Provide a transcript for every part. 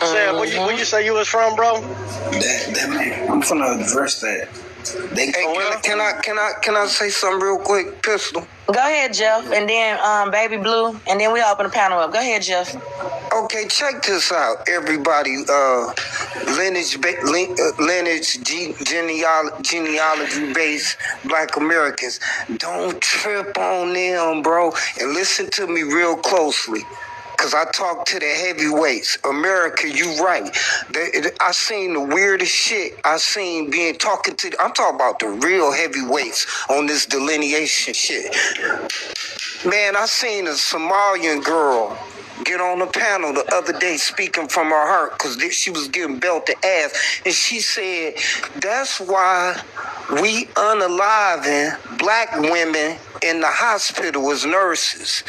Sam, where you say you was from, bro? I'm finna address that. Can I say something real quick, Pistol? Go ahead, Jeff, and then Baby Blue, and then we open the panel up. Go ahead, Jeff. Okay, check this out, everybody. Lineage genealogy-based Black Americans. Don't trip on them, bro, and listen to me real closely. Because I talk to the heavyweights. America, you right. I seen the weirdest shit. I seen I'm talking about the real heavyweights on this delineation shit. Man, I seen a Somalian girl get on the panel the other day speaking from her heart because she was getting belted ass. And she said, that's why we unaliving black women in the hospital as nurses.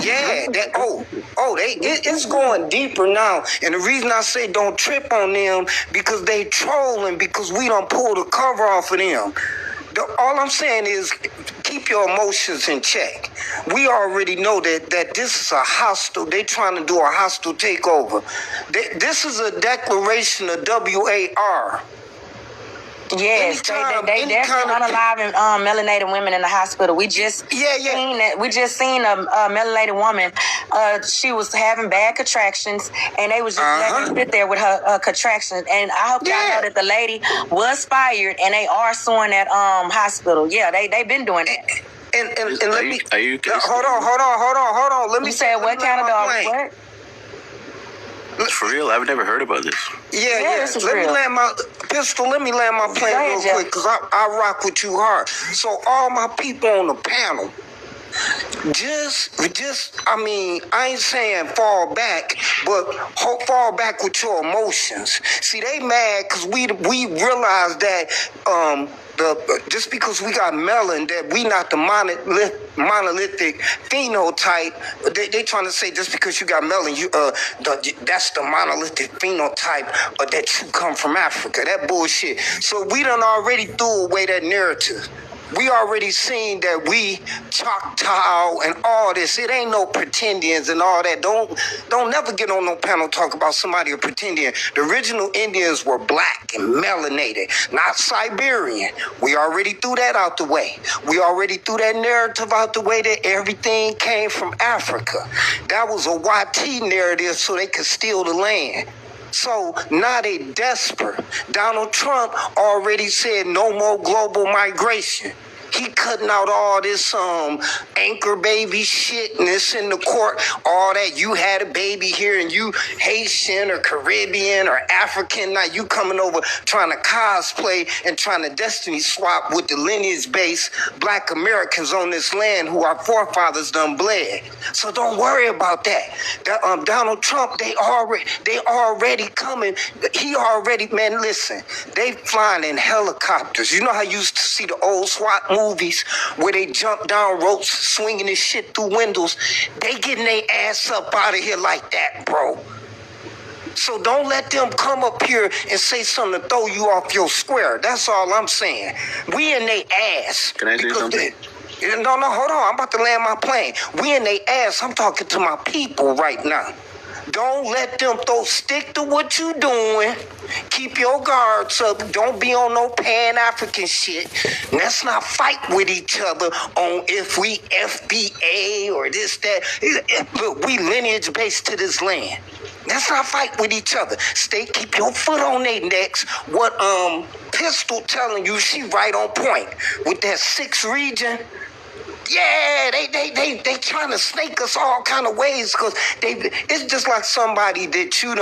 Yeah, it's going deeper now. And the reason I say don't trip on them, because they trolling, because we don't pull the cover off of them. All I'm saying is keep your emotions in check. We already know that this is a hostile, they trying to do a hostile takeover. This is a declaration of WAR. Yes, they're unaliving melanated women in the hospital. We just seen that. We just seen a melanated woman. She was having bad contractions, and they was just letting her sit there with her contractions. And I hope y'all know that the lady was fired, and they are suing that hospital. Yeah, they've been doing that. And let me hold on. Let me say what kind of dog? What? For real? I've never heard about this. Yeah. Let me land my plane real quick, because I rock with you hard. So all my people on the panel, I ain't saying fall back, but fall back with your emotions. See, they mad because we realize that just because we got melon, that we not the monolithic phenotype. They trying to say just because you got melon, that's the monolithic phenotype, or that you come from Africa. That bullshit. So we done already threw away that narrative. We already seen that we Choctaw and all this. It ain't no pretendians and all that. Don't never get on no panel talk about somebody a pretendian. The original Indians were black and melanated, not Siberian. We already threw that out the way. We already threw that narrative out the way that everything came from Africa. That was a YT narrative so they could steal the land. So now they desperate. Donald Trump already said no more global migration. He cutting out all this anchor baby shit, and this in the court, all that you had a baby here and you Haitian or Caribbean or African, now you coming over trying to cosplay and trying to destiny swap with the lineage-based Black Americans on this land who our forefathers done bled. So don't worry about that. Donald Trump, they already coming. He already, man, listen, they flying in helicopters. You know how you used to see the old SWAT movies where they jump down ropes, swinging this shit through windows? They getting their ass up out of here like that, bro. So don't let them come up here and say something to throw you off your square. That's all I'm saying. We in their ass. Can I say something? No, hold on. I'm about to land my plane. We in their ass. I'm talking to my people right now. Don't let them stick to what you doing. Keep your guards up. Don't be on no Pan-African shit. Let's not fight with each other on if we FBA or this, that. Look, we lineage based to this land. Let's not fight with each other. Keep your foot on their necks. What Pistol telling you, she right on point. With that 6th region, yeah, they trying to snake us all kind of ways, because it's just like somebody that you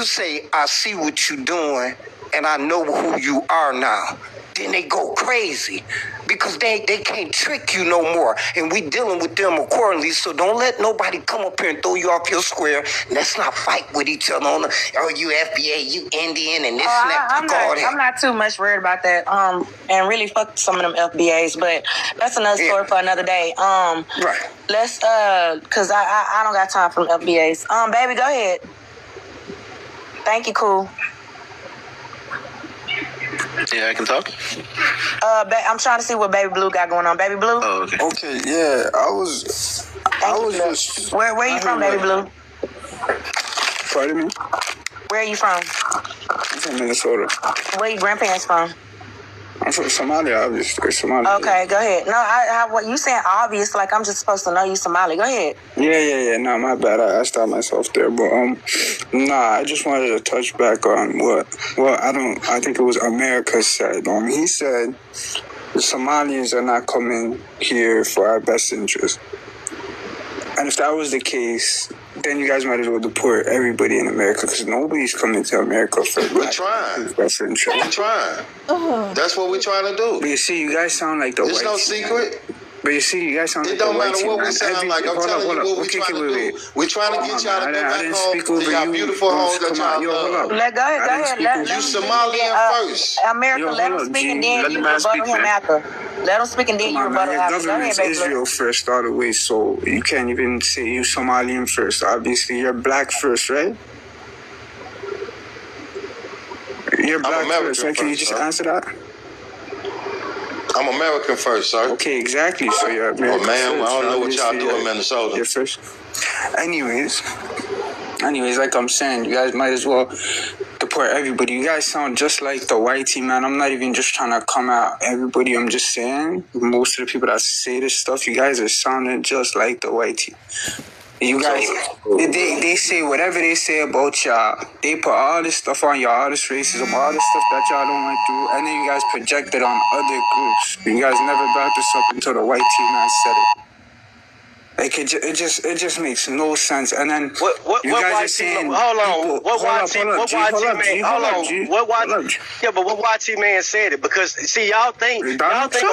say, I see what you doing and I know who you are now. Then they go crazy because they can't trick you no more, and we dealing with them accordingly. So don't let nobody come up here and throw you off your square. Let's not fight with each other on you FBA, you Indian, and this and that. I'm not too much worried about that. And really fuck some of them FBAs, but that's another story for another day. Right. Let's cause I don't got time for them FBAs. Baby, go ahead. Thank you, cool. Yeah, I can talk. I'm trying to see what Baby Blue got going on. Baby Blue. Oh, okay. Okay, yeah, I was just. Where you from, Baby Blue? Pardon me? Where are you from? I'm from Minnesota. Where are your grandparents from? I'm from Somalia, obviously. Somalia. Okay, go ahead. No, what you saying obvious, like I'm just supposed to know you Somali. Go ahead. Yeah. No, my bad. I stopped myself there. But, I just wanted to touch back on I think it was America said. He said the Somalians are not coming here for our best interest. And if that was the case, then you guys might as well deport everybody in America because nobody's coming to America for We're trying. We're trying. That's what we're trying to do. But you see, you guys sound like the There's no secret. But you see, you guys sound like the white team. It don't matter what we sound like. I'm telling you what we're trying to do. We're trying to get y'all to go back home to y'all beautiful homes that y'all love. Go ahead. You Somalian first. America, let him speak and then you rebuttal him after. Let him speak and then you rebuttal after. Go ahead, baby. Israel first all the way, so you can't even say you Somalian first. Obviously, you're black first, right? You're black first, right? Can you just answer that? I'm American first, sir. Okay, exactly. So you're American ma'am, first. I don't know what y'all do in Minnesota. You're first. Anyways, like I'm saying, you guys might as well deport everybody. You guys sound just like the white team, man. I'm not even just trying to come at everybody. I'm just saying, most of the people that say this stuff, you guys are sounding just like the white team. You guys, they say whatever they say about y'all. They put all this stuff on y'all, all this racism, all this stuff that y'all don't went through, and then you guys project it on other groups. You guys never brought this up until the white team man said it. Like it just makes no sense. And then what you guys white are saying, team? Hold on. What white team man? Yeah, but what white team man said it? Because see, y'all think a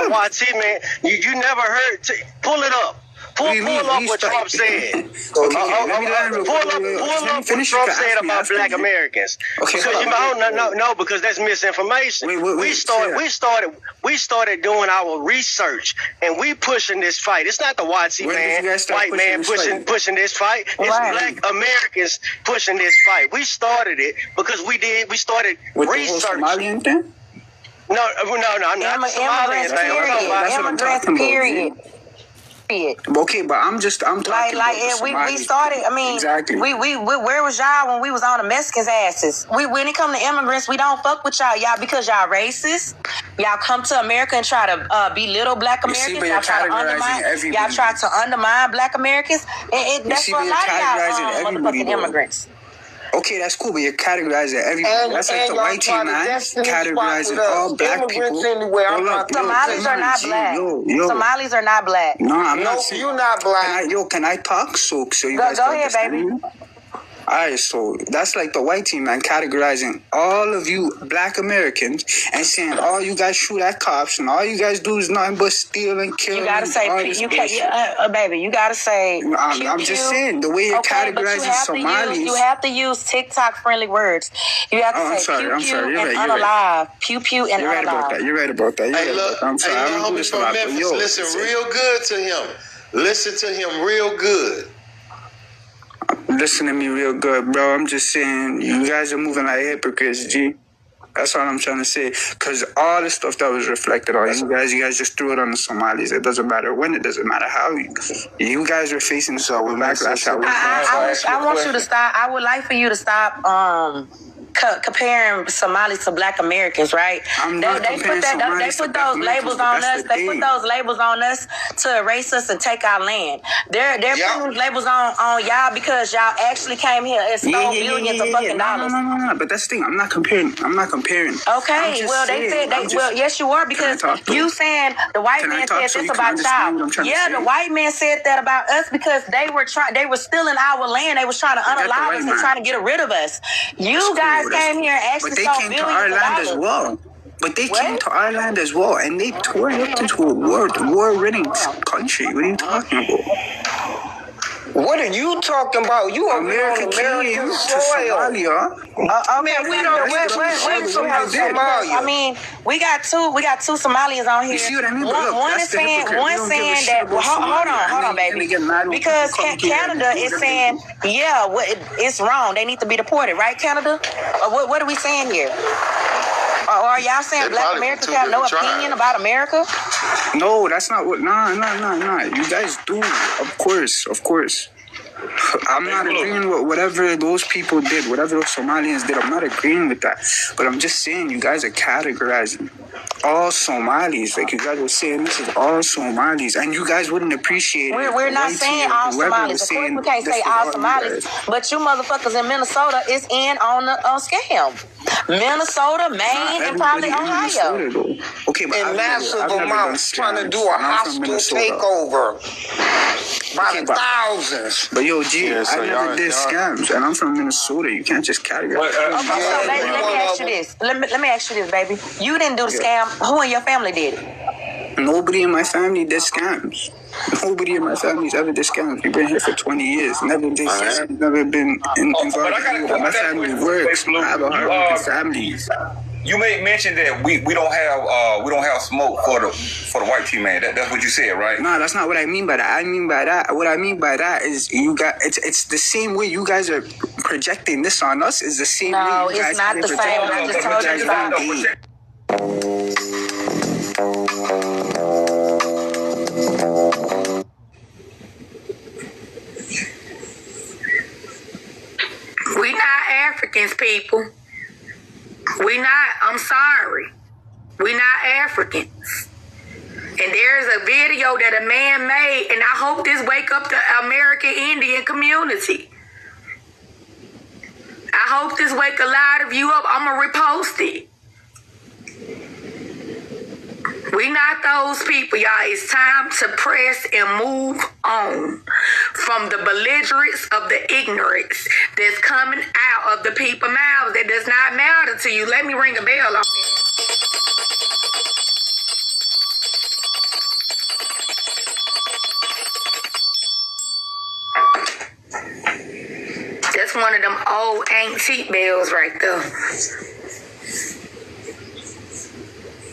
white team man. You never heard. Pull it up. Pull up what Trump said. Pull up what Trump said about black Americans. Because because that's misinformation. We started doing our research and we pushing this fight. It's not the white man pushing this fight. It's black Americans pushing this fight. We started it because we started research. No, I'm not Somalian. Immigrants, period. Okay, but I'm talking about we started. I mean, exactly. We where was y'all when we was on the Mexicans' asses? When it come to immigrants, we don't fuck with y'all because y'all racist. Y'all come to America and try to belittle black Americans. Y'all try to undermine black Americans. That's what a lot of y'all motherfucking immigrants. Okay, that's cool, but you're categorizing everybody. That's like the white team, man. Categorizing all black people. Somalis are not black. Somalis are not black. No, I'm not saying. You're not black. Can I talk? So you guys go ahead, baby. Alright, so that's like the white team, man, categorizing all of you black Americans and saying all you guys shoot at cops and all you guys do is nothing but steal and kill. You gotta say, baby, you gotta say. I'm just saying, the way you're categorizing Somalis. You have to use TikTok friendly words. You have to say pew pew and unalive. Pew pew and unalive. You're right about that. Hey, look, I'm sorry. I don't do this a lot, but listen real good to him. Listen to him real good. Listen to me real good, bro. I'm just saying, you guys are moving like hypocrites, G. That's all I'm trying to say. Because all the stuff that was reflected on you guys just threw it on the Somalis. It doesn't matter when, it doesn't matter how. You guys are facing backlash. I want you to stop. I would like for you to stop comparing Somalis to black Americans, right? They put those labels on us. They put those labels on us to erase us and take our land. They're putting labels on y'all because y'all actually came here and stole billions of fucking dollars. No. But that's the thing. I'm not comparing. Okay. Well, yes, you are, because you saying the white man said this about y'all. Yeah, the white man said that about us because they were stealing our land. They was trying to unalive us and trying to get rid of us. You guys came here and actually stole billions of dollars. As well. But they came to our land as well, and they tore it into a war-ridden country. What are you talking about? What are you talking about? You are American soil. I mean, we got two Somalians on here. You see what I mean? One is saying that. Hold on, baby. Because Canada is saying, it's wrong. They need to be deported, right, Canada? What are we saying here? Or are y'all saying black Americans have no opinion about America? No, that's not what. Nah. You guys do, of course. I'm not agreeing with whatever those people did, whatever those Somalians did. I'm not agreeing with that. But I'm just saying you guys are categorizing all Somalis. Like you guys were saying this is all Somalis. And you guys wouldn't appreciate it. We're not saying all Somalis. Of course we can't say all Somalis. But you motherfuckers in Minnesota is in on the scam. Minnesota, Maine, and probably Ohio. Okay, but in massive amounts trying to do a hostile takeover by the thousands. But yo, G, I never did scams, and I'm from Minnesota. You can't just categorize. Okay, so let me ask you this. Let me ask you this, baby. You didn't do the scam. Who in your family did it? Nobody in my family did scams. Nobody in my family's ever did scams. We've been here for 20 years. Never did scams. Never been involved. My family works. I have a hard family. You may mention that we don't have smoke for the white team, man. That's what you said, right? No, that's not what I mean by that. What I mean by that is it's the same way you guys are projecting this on us is the same way you guys it's not the same. I just told you about. We not Africans, people. We not, I'm sorry. We not Africans. And there's a video that a man made, and I hope this wake up the American Indian community. I hope this wake a lot of you up. I'm going to repost it. We not those people, y'all. It's time to press and move on from the belligerence of the ignorance that's coming out of the people's mouths that does not matter to you. Let me ring a bell on it. That's one of them old antique bells right there.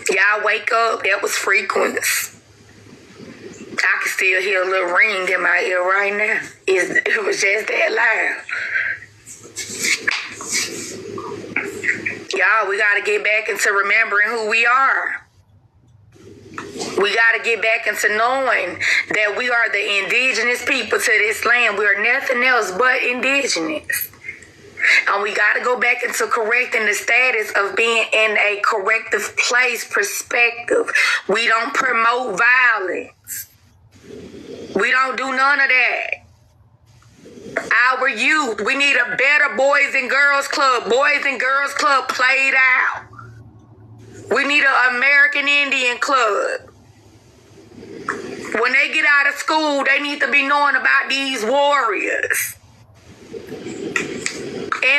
Y'all wake up, that was frequency. I can still hear a little ring in my ear right now. It was just that loud. Y'all, we got to get back into remembering who we are. We got to get back into knowing that we are the indigenous people to this land. We are nothing else but indigenous. And we got to go back into correcting the status of being in a corrective place perspective. We don't promote violence. We don't do none of that. Our youth, we need a better Boys and Girls Club. Boys and Girls Club played out. We need an American Indian Club. When they get out of school, they need to be knowing about these warriors.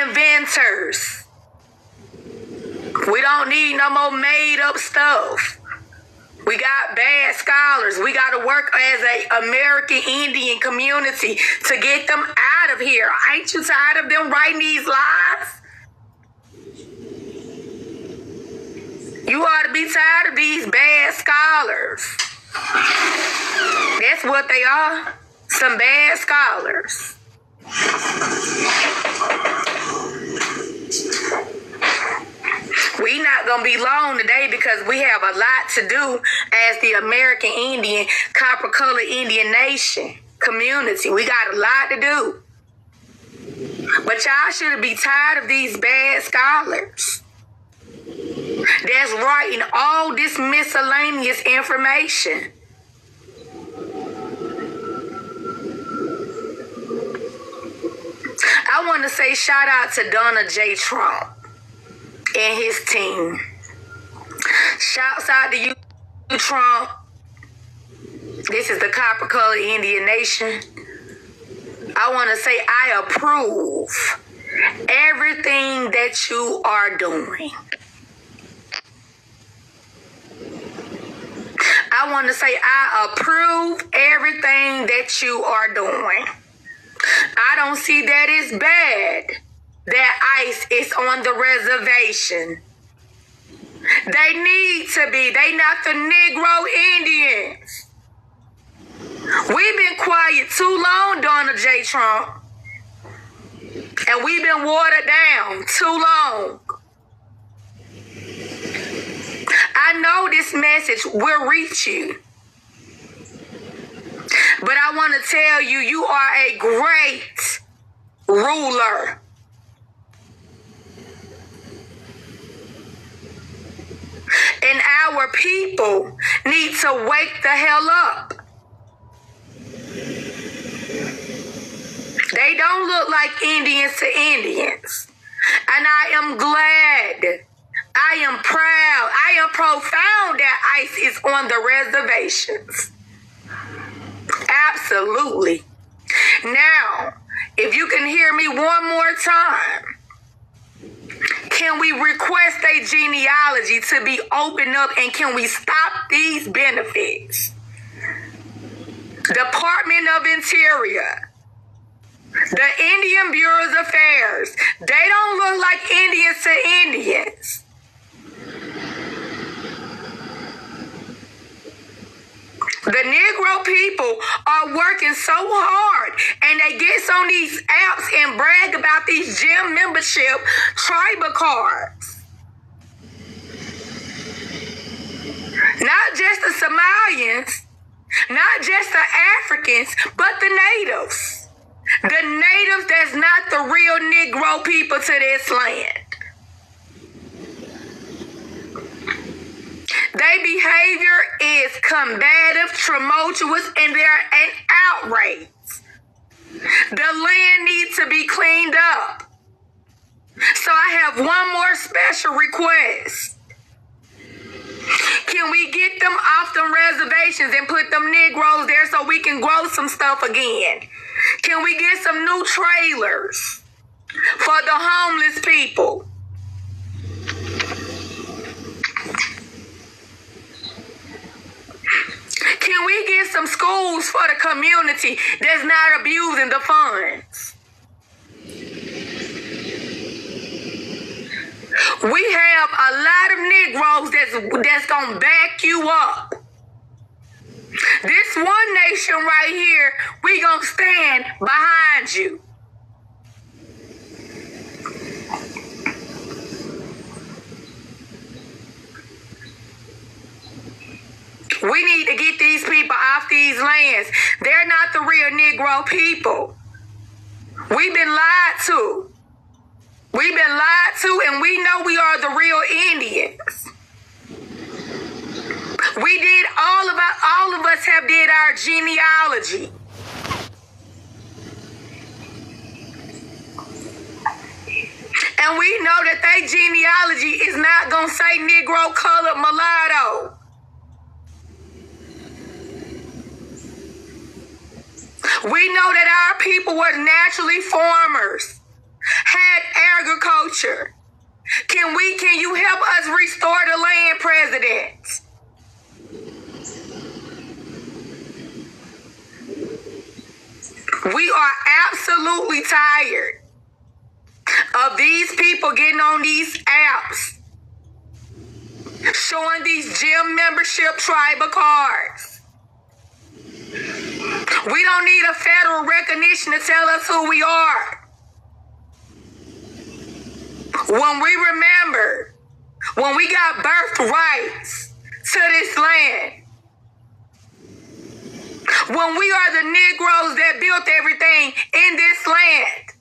Inventors. We don't need no more made up stuff. We got bad scholars. We got to work as an American Indian community to get them out of here. Ain't you tired of them writing these lies? You ought to be tired of these bad scholars. That's what they are. Some bad scholars. We not going to be long today because we have a lot to do as the American Indian, Copper Color Indian Nation community. We got a lot to do. But y'all should be tired of these bad scholars that's writing all this miscellaneous information. I want to say shout out to Donald J. Trump and his team. Shouts out to you, Trump. This is the Copper Color Indian Nation. I want to say I approve everything that you are doing. I want to say I approve everything that you are doing. I don't see that it's bad that ICE is on the reservation. They need to be. They not the Negro Indians. We've been quiet too long, Donald J. Trump. And we've been watered down too long. I know this message will reach you. But I want to tell you, you are a great ruler. And our people need to wake the hell up. They don't look like Indians to Indians. And I am glad. I am proud. I am profound that ICE is on the reservations. Absolutely. Now, if you can hear me one more time, can we request a genealogy to be opened up, and can we stop these benefits? Department of Interior, the Indian Bureau of Affairs, they don't look like Indians to Indians. The Negro people are working so hard, and they get on these apps and brag about these gym membership tribal cards. Not just the Somalians, not just the Africans, but the natives. The natives that's not the real Negro people to this land. Their behavior is combative, tumultuous, and they're an outrage. The land needs to be cleaned up. So I have one more special request. Can we get them off them reservations and put them Negroes there so we can grow some stuff again? Can we get some new trailers for the homeless people? Can we get some schools for the community that's not abusing the funds? We have a lot of Negroes that's gonna back you up. This one nation right here, we gonna stand behind you. We need to get these people off these lands. They're not the real Negro people. We've been lied to. We've been lied to, and we know we are the real Indians. We did all of us have did our genealogy. And we know that their genealogy is not gonna say Negro, colored, mulatto. We know that our people were naturally farmers, had agriculture. Can you help us restore the land, President? We are absolutely tired of these people getting on these apps, showing these gym membership tribal cards. We don't need a federal recognition to tell us who we are. When we remember, when we got birthrights to this land, when we are the Negroes that built everything in this land,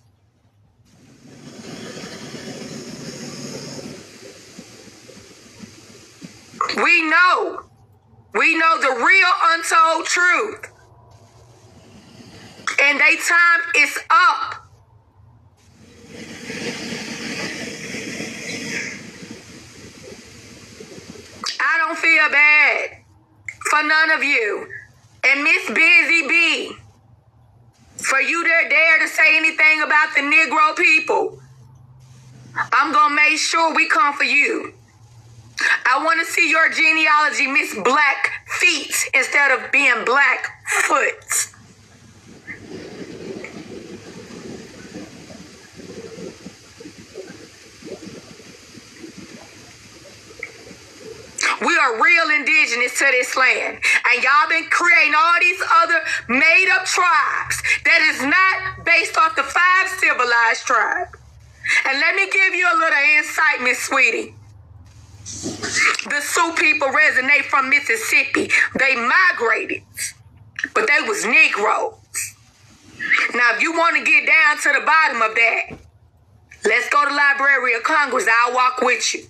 we know the real untold truth. And their time is up. I don't feel bad for none of you. And Miss Busy Bee, for you to dare to say anything about the Negro people, I'm going to make sure we come for you. I want to see your genealogy, Miss Black Feet, instead of being Black Foot. We are real indigenous to this land. And y'all been creating all these other made-up tribes that is not based off the 5 civilized tribes. And let me give you a little insight, Miss Sweetie. The Sioux people resonate from Mississippi. They migrated but they was Negroes. Now, if you want to get down to the bottom of that, let's go to the Library of Congress. I'll walk with you.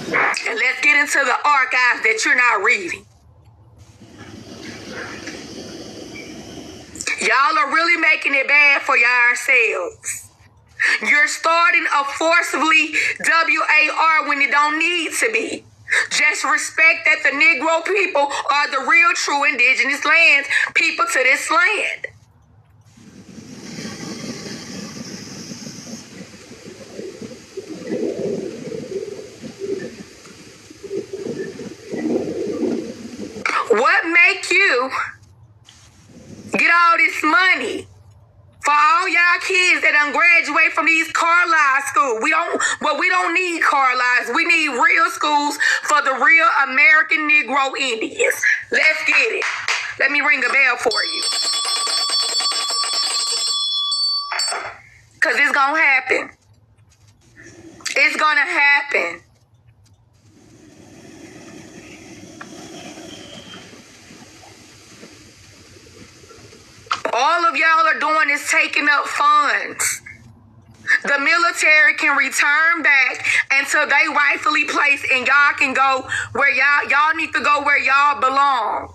And let's get into the archives that you're not reading. Y'all are really making it bad for yourselves. You're starting a forcibly WAR when it don't need to be. Just respect that the Negro people are the real true indigenous land people to this land. What make you get all this money for all y'all kids that done graduate from these Carlisle schools? We don't need Carlisle. We need real schools for the real American Negro Indians. Let's get it. Let me ring a bell for you. Because it's going to happen. It's going to happen. All of y'all are doing is taking up funds. The military can return back until they rightfully place, and y'all can go where y'all need to go where y'all belong.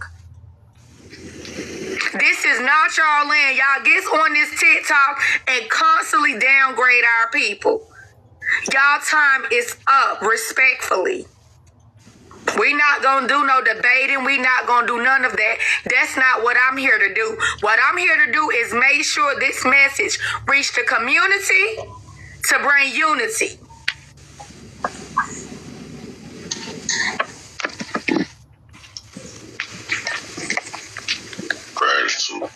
This is not y'all land. Y'all get on this TikTok and constantly downgrade our people. Y'all time is up, respectfully. We not going to do no debating. We not going to do none of that. That's not what I'm here to do. What I'm here to do is make sure this message reach the community to bring unity. Gratitude.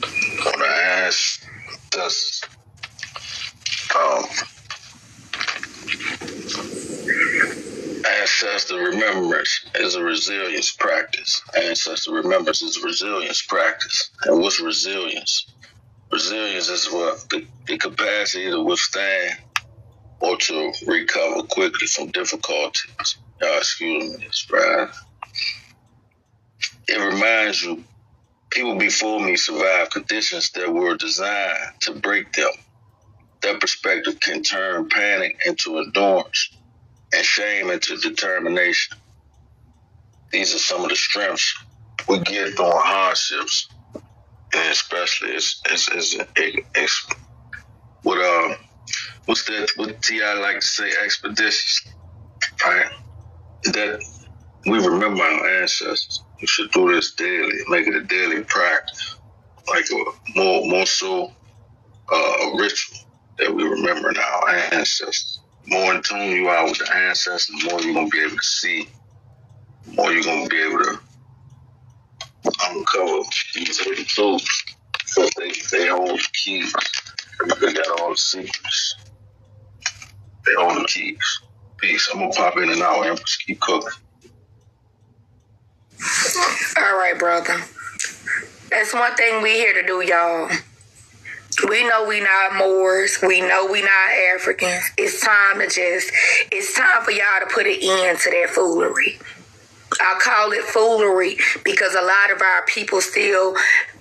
I'm going to ask this. Ancestor remembrance is a resilience practice. Ancestor remembrance is a resilience practice. And what's resilience? Resilience is what the capacity to withstand or to recover quickly from difficulties. Y'all excuse me, right? It reminds you, people before me survived conditions that were designed to break them. That perspective can turn panic into endurance and shame into determination. These are some of the strengths we get during hardships, and especially what T.I. like to say, expeditious, right? That we remember our ancestors. We should do this daily, make it a daily practice, like more so a ritual that we remember our ancestors. The more in tune you are with the ancestors, the more you're going to be able to see, the more you're going to be able to uncover these hidden truths, because they hold the keys. They got all the secrets. They hold the keys. Peace. I'm going to pop in and out, Empress. Keep cooking. All right, brother. That's one thing we here to do, y'all. We know we not Moors. We know we not Africans. It's time for y'all to put an end to that foolery. I call it foolery because a lot of our people still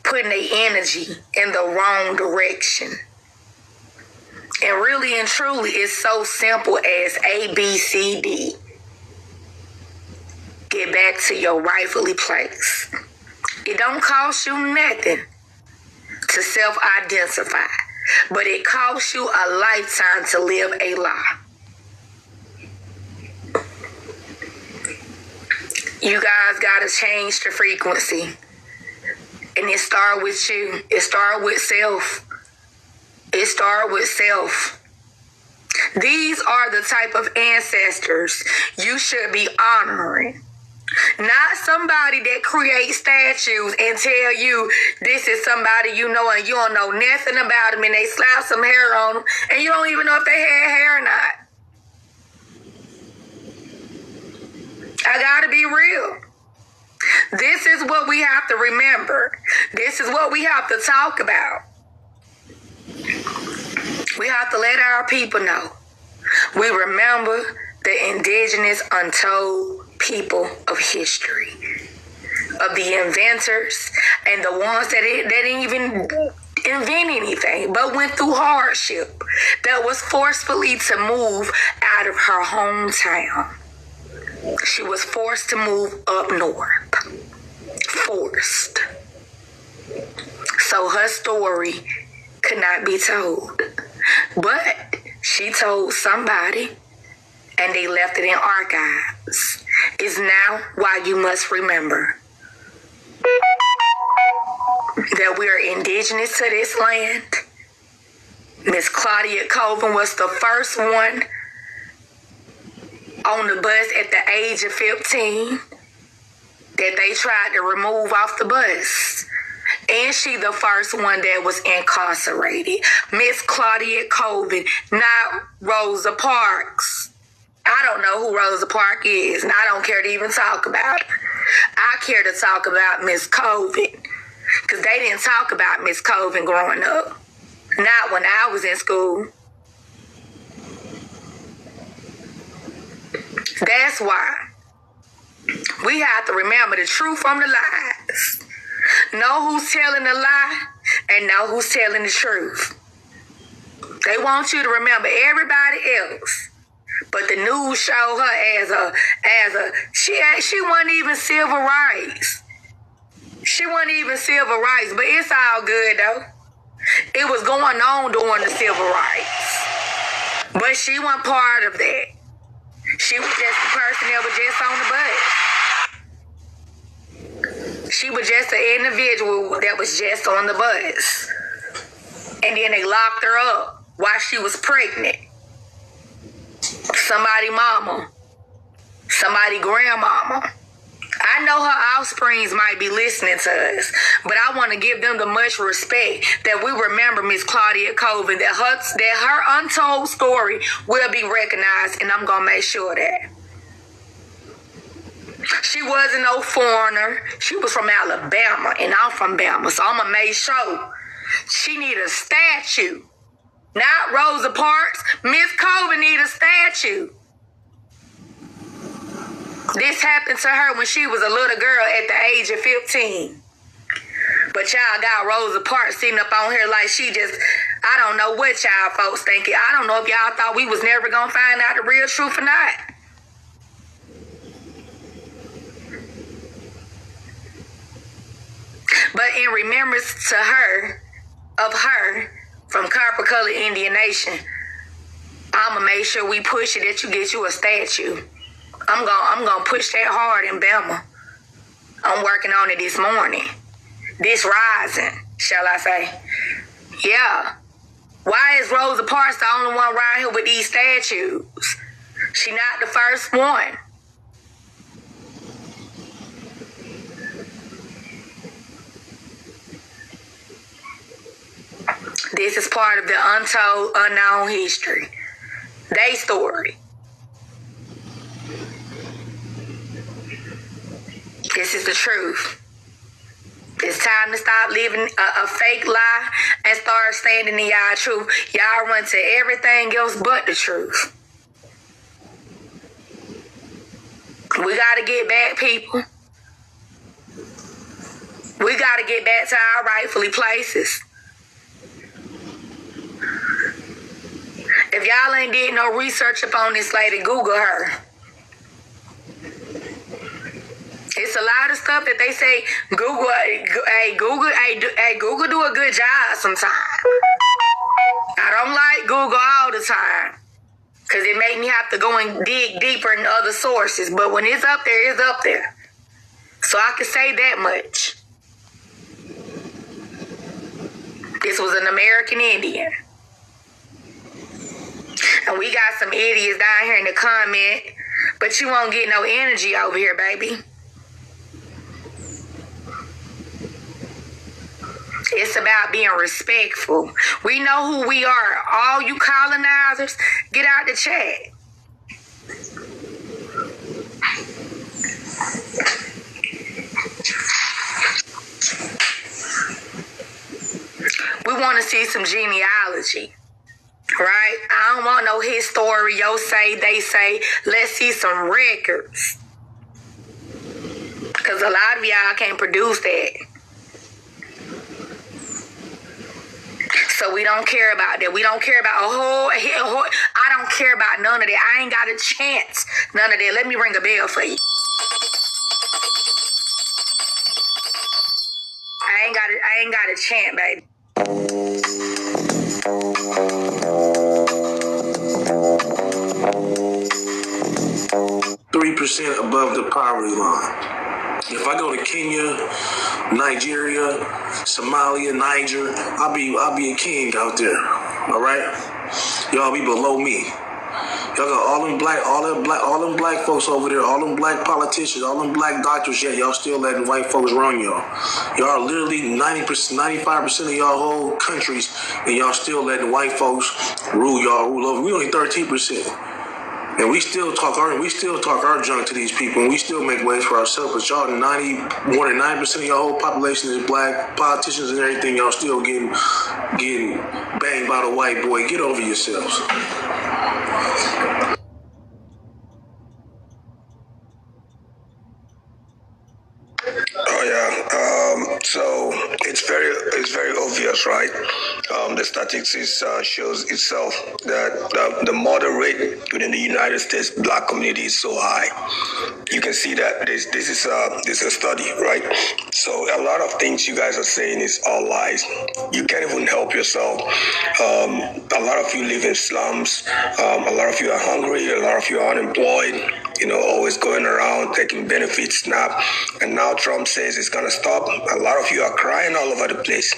putting their energy in the wrong direction. And really and truly, it's so simple as A, B, C, D. Get back to your rightfully place. It don't cost you nothing to self-identify, but it costs you a lifetime to live a lie. You guys got to change the frequency. And it starts with you. It starts with self. It starts with self. These are the type of ancestors you should be honoring. Not somebody that creates statues and tell you this is somebody you know and you don't know nothing about them, and they slap some hair on them and you don't even know if they had hair or not. I gotta be real. This is what we have to remember. This is what we have to talk about. We have to let our people know. We remember the indigenous untold people of history, of the inventors and the ones that didn't even invent anything, but went through hardship, that was forcefully to move out of her hometown. She was forced to move up north. Forced. So her story could not be told. But she told somebody, and they left it in archives. Is now why you must remember that we are indigenous to this land. Miss Claudia Colvin was the first one on the bus at the age of 15 that they tried to remove off the bus. And she the first one that was incarcerated. Miss Claudia Colvin, not Rosa Parks. I don't know who Rosa Parks is, and I don't care to even talk about her. I care to talk about Miss Colvin, because they didn't talk about Miss Colvin growing up. Not when I was in school. That's why we have to remember the truth from the lies. Know who's telling the lie and know who's telling the truth. They want you to remember everybody else, but the news showed her as a she wasn't even civil rights. She wasn't even civil rights, but it's all good though. It was going on during the civil rights, but she wasn't part of that. She was just the person that was just on the bus. She was just an individual that was just on the bus. And then they locked her up while she was pregnant. Somebody mama. Somebody grandmama. I know her offsprings might be listening to us, but I want to give them the much respect that we remember Miss Claudia Colvin, that her untold story will be recognized, and I'm going to make sure that. She wasn't no foreigner. She was from Alabama, and I'm from Bama, so I'm going to make sure she need a statue. Not Rosa Parks. Miss Colvin need a statue. This happened to her when she was a little girl at the age of 15. But y'all got Rosa Parks sitting up on here like she just, I don't know what y'all folks thinking. I don't know if y'all thought we was never going to find out the real truth or not. But in remembrance to her, of her, from Copper Color Indian Nation, I'm going to make sure we push it that you get you a statue. I'm gonna push that hard in Bama. I'm working on it this morning. This rising, shall I say. Yeah. Why is Rosa Parks the only one around here with these statues? She not the first one. This is part of the untold, unknown history. They story. This is the truth. It's time to stop living a fake lie and start standing in y'all truth. Y'all run to everything else but the truth. We got to get back, people. We got to get back to our rightfully places. If y'all ain't did no research upon this lady, Google her. It's a lot of stuff that they say Google do a good job sometimes. I don't like Google all the time because it made me have to go and dig deeper in other sources. But when it's up there, it's up there. So I can say that much. This was an American Indian. And we got some idiots down here in the comment, but you won't get no energy over here, baby. It's about being respectful. We know who we are. All you colonizers, get out the chat. We want to see some genealogy. Right? I don't want no his story, yo say, they say. Let's see some records. Because a lot of y'all can't produce that. So we don't care about that. We don't care about I don't care about none of that. I ain't got a chance. None of that. Let me ring a bell for you. I ain't got a chance, baby. 3% above the poverty line. If I go to Kenya, Nigeria, Somalia, Niger, I'll be a king out there. All right, y'all be below me. Y'all got all them black folks over there, all them black politicians, all them black doctors. Yeah, y'all still letting white folks run y'all. Y'all are literally 90%, 95% of y'all whole countries, and y'all still letting white folks rule over. We only 13%. And we still talk our junk to these people, and we still make ways for ourselves. But y'all, 91% of your whole population is black. Politicians and everything, y'all still getting banged by the white boy. Get over yourselves. Oh yeah. So it's very obvious, right? The statistics shows itself that the murder rate within the United States black community is so high. You can see that this is a study, right? So a lot of things you guys are saying is all lies. You can't even help yourself. A lot of you live in slums. A lot of you are hungry. A lot of you are unemployed. Always going around taking benefits, SNAP. And now Trump says it's going to stop. A lot of you are crying all over the place.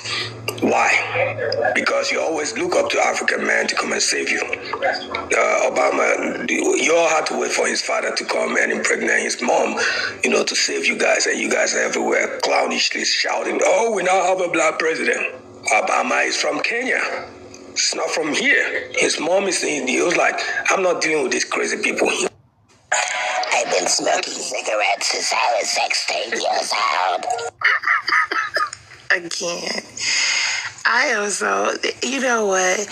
Why? Because you always look up to African men to come and save you. Obama, you all had to wait for his father to come and impregnate his mom, to save you guys. And you guys are everywhere clownishly shouting, oh, we now have a black president. Obama is from Kenya. It's not from here. His mom is in. He was like, I'm not dealing with these crazy people. I've been smoking cigarettes since I was 16 years old. Again, I am so, you know what?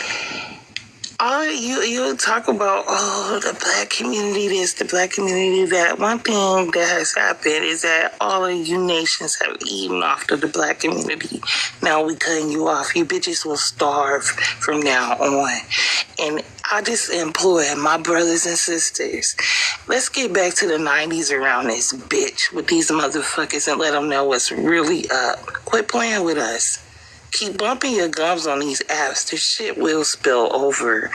All you talk about, the black community this, the black community that. One thing that has happened is that all of you nations have eaten off of the black community. Now we cutting you off. You bitches will starve from now on. And I just implore my brothers and sisters, let's get back to the 90s around this bitch with these motherfuckers and let them know what's really up. Quit playing with us. Keep bumping your gums on these apps. This shit will spill over.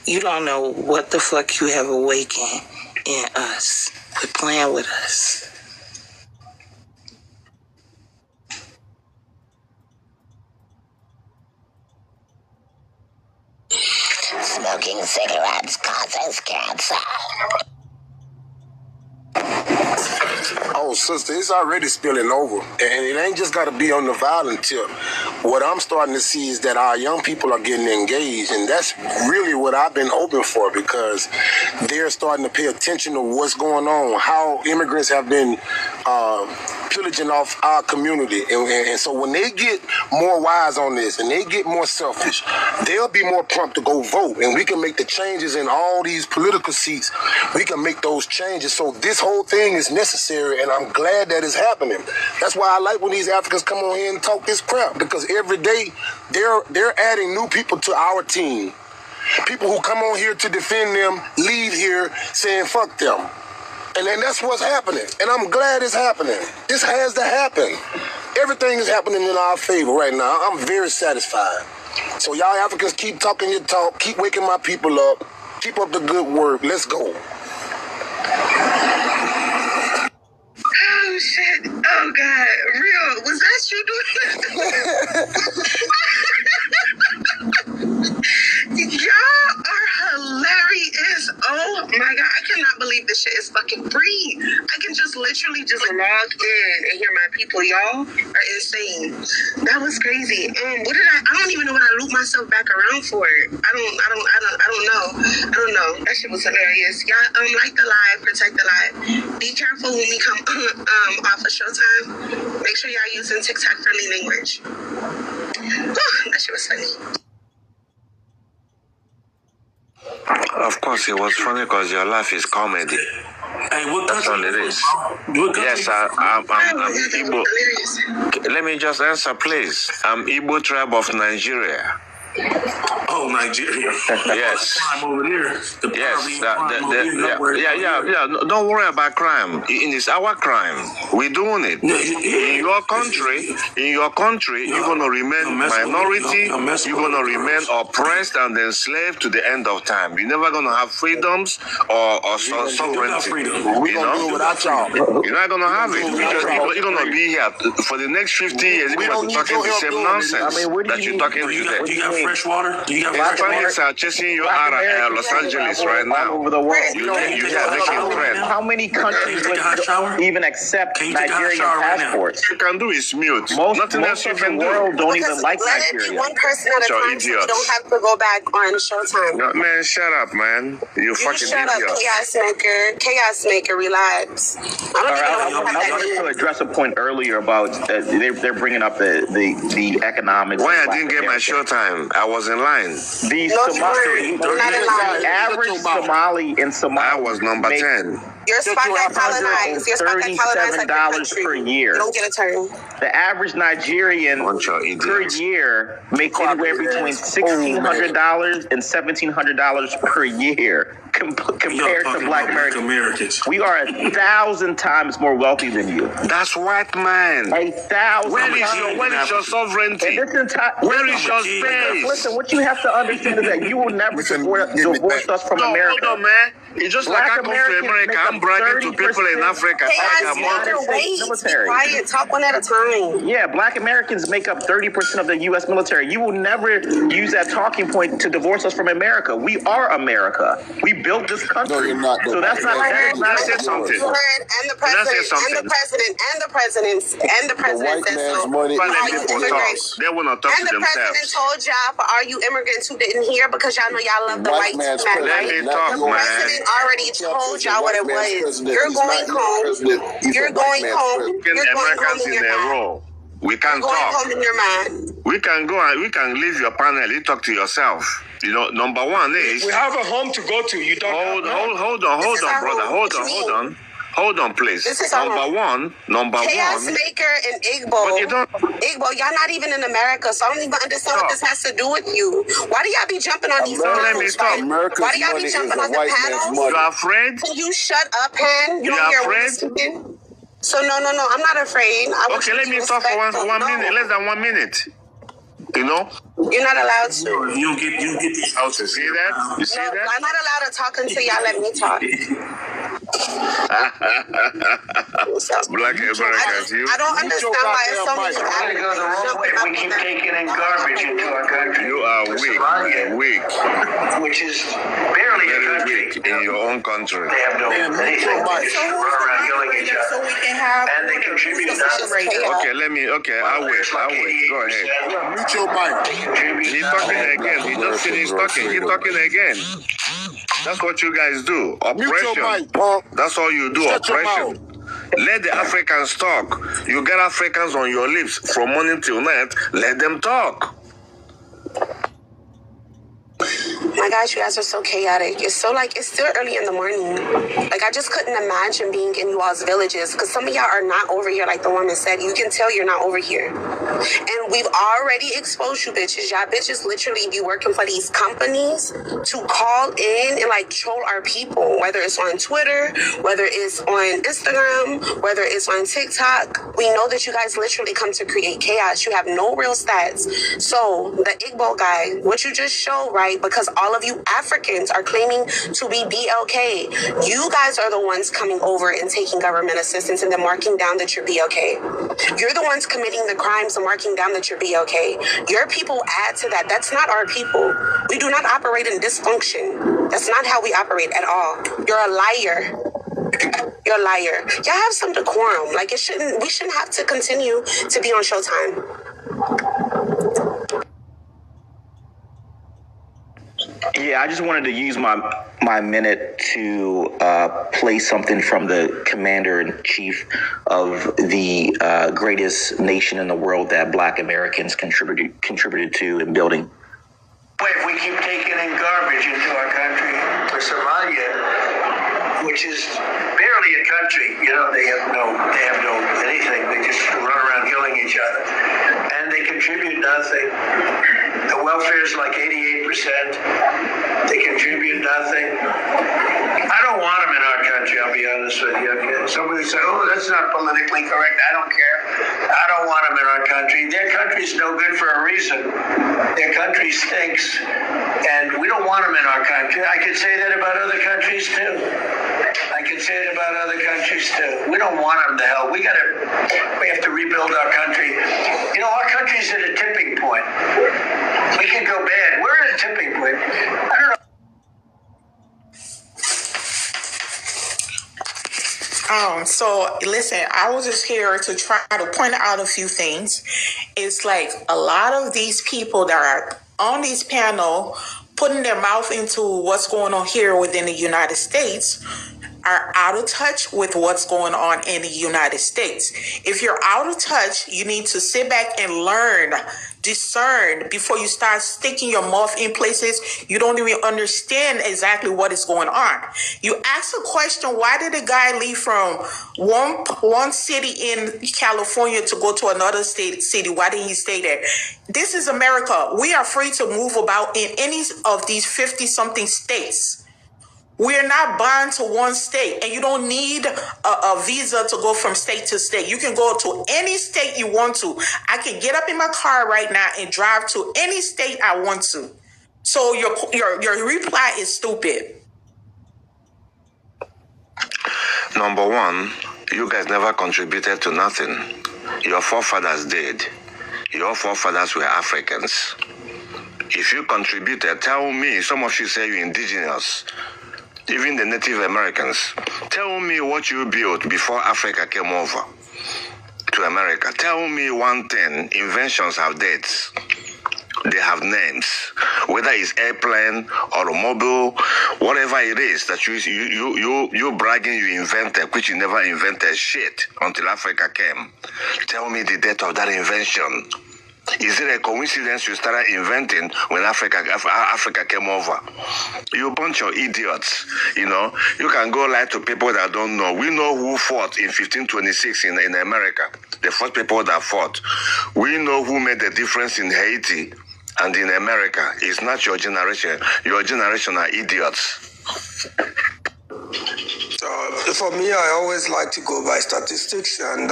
You don't know what the fuck you have awakened in us. Quit playing with us. Smoking cigarettes causes cancer. Oh, sister, it's already spilling over. And it ain't just got to be on the violent tip. What I'm starting to see is that our young people are getting engaged, and that's really what I've been hoping for, because they're starting to pay attention to what's going on, how immigrants have been pillaging off our community. And so when they get more wise on this and they get more selfish, they'll be more prompt to go vote, and we can make the changes in all these political seats. We can make those changes. So this whole thing is necessary, and I'm glad that it's happening. That's why I like when these Africans come on here and talk this crap, because every day they're adding new people to our team. People who come on here to defend them leave here saying fuck them. And then that's what's happening. And I'm glad it's happening. This has to happen. Everything is happening in our favor right now. I'm very satisfied. So y'all Africans, keep talking your talk. Keep waking my people up. Keep up the good work. Let's go. Oh, shit. Oh, God. Real. Was that you doing Y'all are hilarious. Oh, my God. I cannot believe this shit is fucking free. I can just literally just log in and hear my people. Y'all are insane. That was crazy. What did I don't even know what I looped myself back around for. I don't know. That shit was hilarious. Y'all, like the live, protect the live. Be careful when we come off of Showtime. Make sure y'all using TikTok friendly language. That shit was funny. Of course, it was funny because your laugh is comedy. Hey, what That's all it is. Yes, I'm Igbo. Let me just answer, please. I'm Igbo tribe of Nigeria. Oh, Nigeria. Yes. Crime over there. Yeah. Don't worry about crime. It's our crime. We're doing it. In your country, you're gonna remain minority. You're gonna remain oppressed and enslaved to the end of time. You're never gonna have freedoms or sovereignty. You know, you're not gonna have it because you're gonna be here for the next 50 years. You're gonna be talking the same nonsense that you're talking today. Fresh water? Do you got fresh Hispanics are chasing you out of Los Angeles right now. All over the world. You are making threat. How many countries would even accept Nigerian passports? You can do is mute. Most of the world don't even like Nigeria. Let it be one person at a time so you don't have to go back on Showtime. No, man, shut up, man. You fucking shut idiot. Up, Chaos Maker, relax. I wanted to address a point earlier about they're bringing up the economics. Why I didn't get my Showtime? I was in line. The average Somali in Somalia. I was number 10. You're $37 per year. You don't get a turn. The average Nigerian per year makes anywhere between $1,600 and $1,700 per year compared to Black Americans. We are 1,000 times more wealthy than you. That's white man. 1,000. Where is your sovereignty? Where is your space? Listen, what you have to understand is that you will never divorce us from America. Hold on, man. It's just like I come to America. I'm bragging to people in Africa. Military. Quiet. Talk one at a time. Yeah, Black Americans make up 30% of the U.S. military. You will never use that talking point to divorce us from America. We are America. We built this country. No, you're not. So that's not something. And the president said so. They will not talk to themselves. And the president told y'all, for all you immigrants who didn't hear, because y'all know y'all love the white man. Let me talk, man. Already told y'all what it was. You're going home. You're going home. Americans in their role. We can talk. In your mind. We can go and we can leave your panel. You talk to yourself. You know, number one is we have a home to go to. You don't hold on, brother. Hold on, please. Number one. Chaos Maker and Igbo. Igbo, y'all not even in America, so I don't even understand what this has to do with you. Why do y'all be jumping on these panels? Why do y'all be jumping on the panels? You are afraid? Can you shut up, Hen? You don't hear what I'm speaking? So no, I'm not afraid. Okay, let me talk for 1 minute, less than 1 minute. You know? You're not allowed to. You get these houses. See that? You see that? I'm not allowed to talk until y'all let me talk. Black Americans, I don't understand why it's so many we keep taking in garbage into our country. You are weak. Which is barely very weak in your own country. They have no anything. They just run around killing each other. So we can have and they contribute to I'll wait. Go ahead. Mute your mic. He's talking again. He just finished talking. He's talking again. That's what you guys do. Oppression. That's all you do. Oppression. Let the Africans talk. You get Africans on your lips from morning till night. Let them talk. My gosh, you guys are so chaotic. It's still early in the morning. I just couldn't imagine being in you all's villages because some of y'all are not over here like the woman said. You can tell you're not over here. And we've already exposed you bitches. Y'all bitches literally be working for these companies to call in and troll our people, whether it's on Twitter, whether it's on Instagram, whether it's on TikTok. We know that you guys literally come to create chaos. You have no real stats. So the Igbo guy, what you just showed, right? Because all of you Africans are claiming to be BLK. You guys are the ones coming over and taking government assistance and then marking down that you're BLK. You're the ones committing the crimes and marking down that you're BLK. Your people add to that. That's not our people. We do not operate in dysfunction. That's not how we operate at all. You're a liar. You're a liar. Y'all have some decorum. We shouldn't have to continue to be on Showtime. Yeah, I just wanted to use my minute to play something from the commander-in-chief of the greatest nation in the world that Black Americans contributed to in building. If we keep taking in garbage into our country, Somalia, which is barely a country. You know, they have no anything. They just run around killing each other, and they contribute nothing. The welfare is like 88%. They contribute nothing. I don't want them in our country, I'll be honest with you. Okay? Somebody say, oh, that's not politically correct. I don't care. I don't want them in our country. Their country's no good for a reason. Their country stinks, and we don't want them in our country. I could say that about other countries, too. We don't want them to hell. We have to rebuild our country. You know, our country's at a tipping point. We can go bad. We're at a tipping point. I don't know. So listen, I was just here to try to point out a few things. It's like a lot of these people that are on this panel putting their mouth into what's going on here within the United States are out of touch with what's going on in the United States. If you're out of touch, you need to sit back and learn, discern before you start sticking your mouth in places you don't even understand exactly what is going on. You ask a question, why did a guy leave from one city in California to go to another city? Why didn't he stay there? This is America. We are free to move about in any of these 50-something states. We're not bound to one state, and you don't need a visa to go from state to state. You can go to any state you want to. I can get up in my car right now and drive to any state I want to. So your reply is stupid. Number one, you guys never contributed to nothing. Your forefathers did. Your forefathers were Africans. If you contributed, tell me, some of you say you're indigenous. Even the Native Americans, tell me what you built before Africa came over to America. Tell me one thing. Inventions have dates. They have names. Whether it's airplane, automobile, whatever it is that you bragging you invented, which you never invented shit until Africa came. Tell me the date of that invention. Is it a coincidence you started inventing when Africa came over? You bunch of idiots, you know. You can go lie to people that don't know. We know who fought in 1526 in America. The first people that fought. We know who made the difference in Haiti and in America. It's not your generation. Your generation are idiots. For me, I always like to go by statistics, and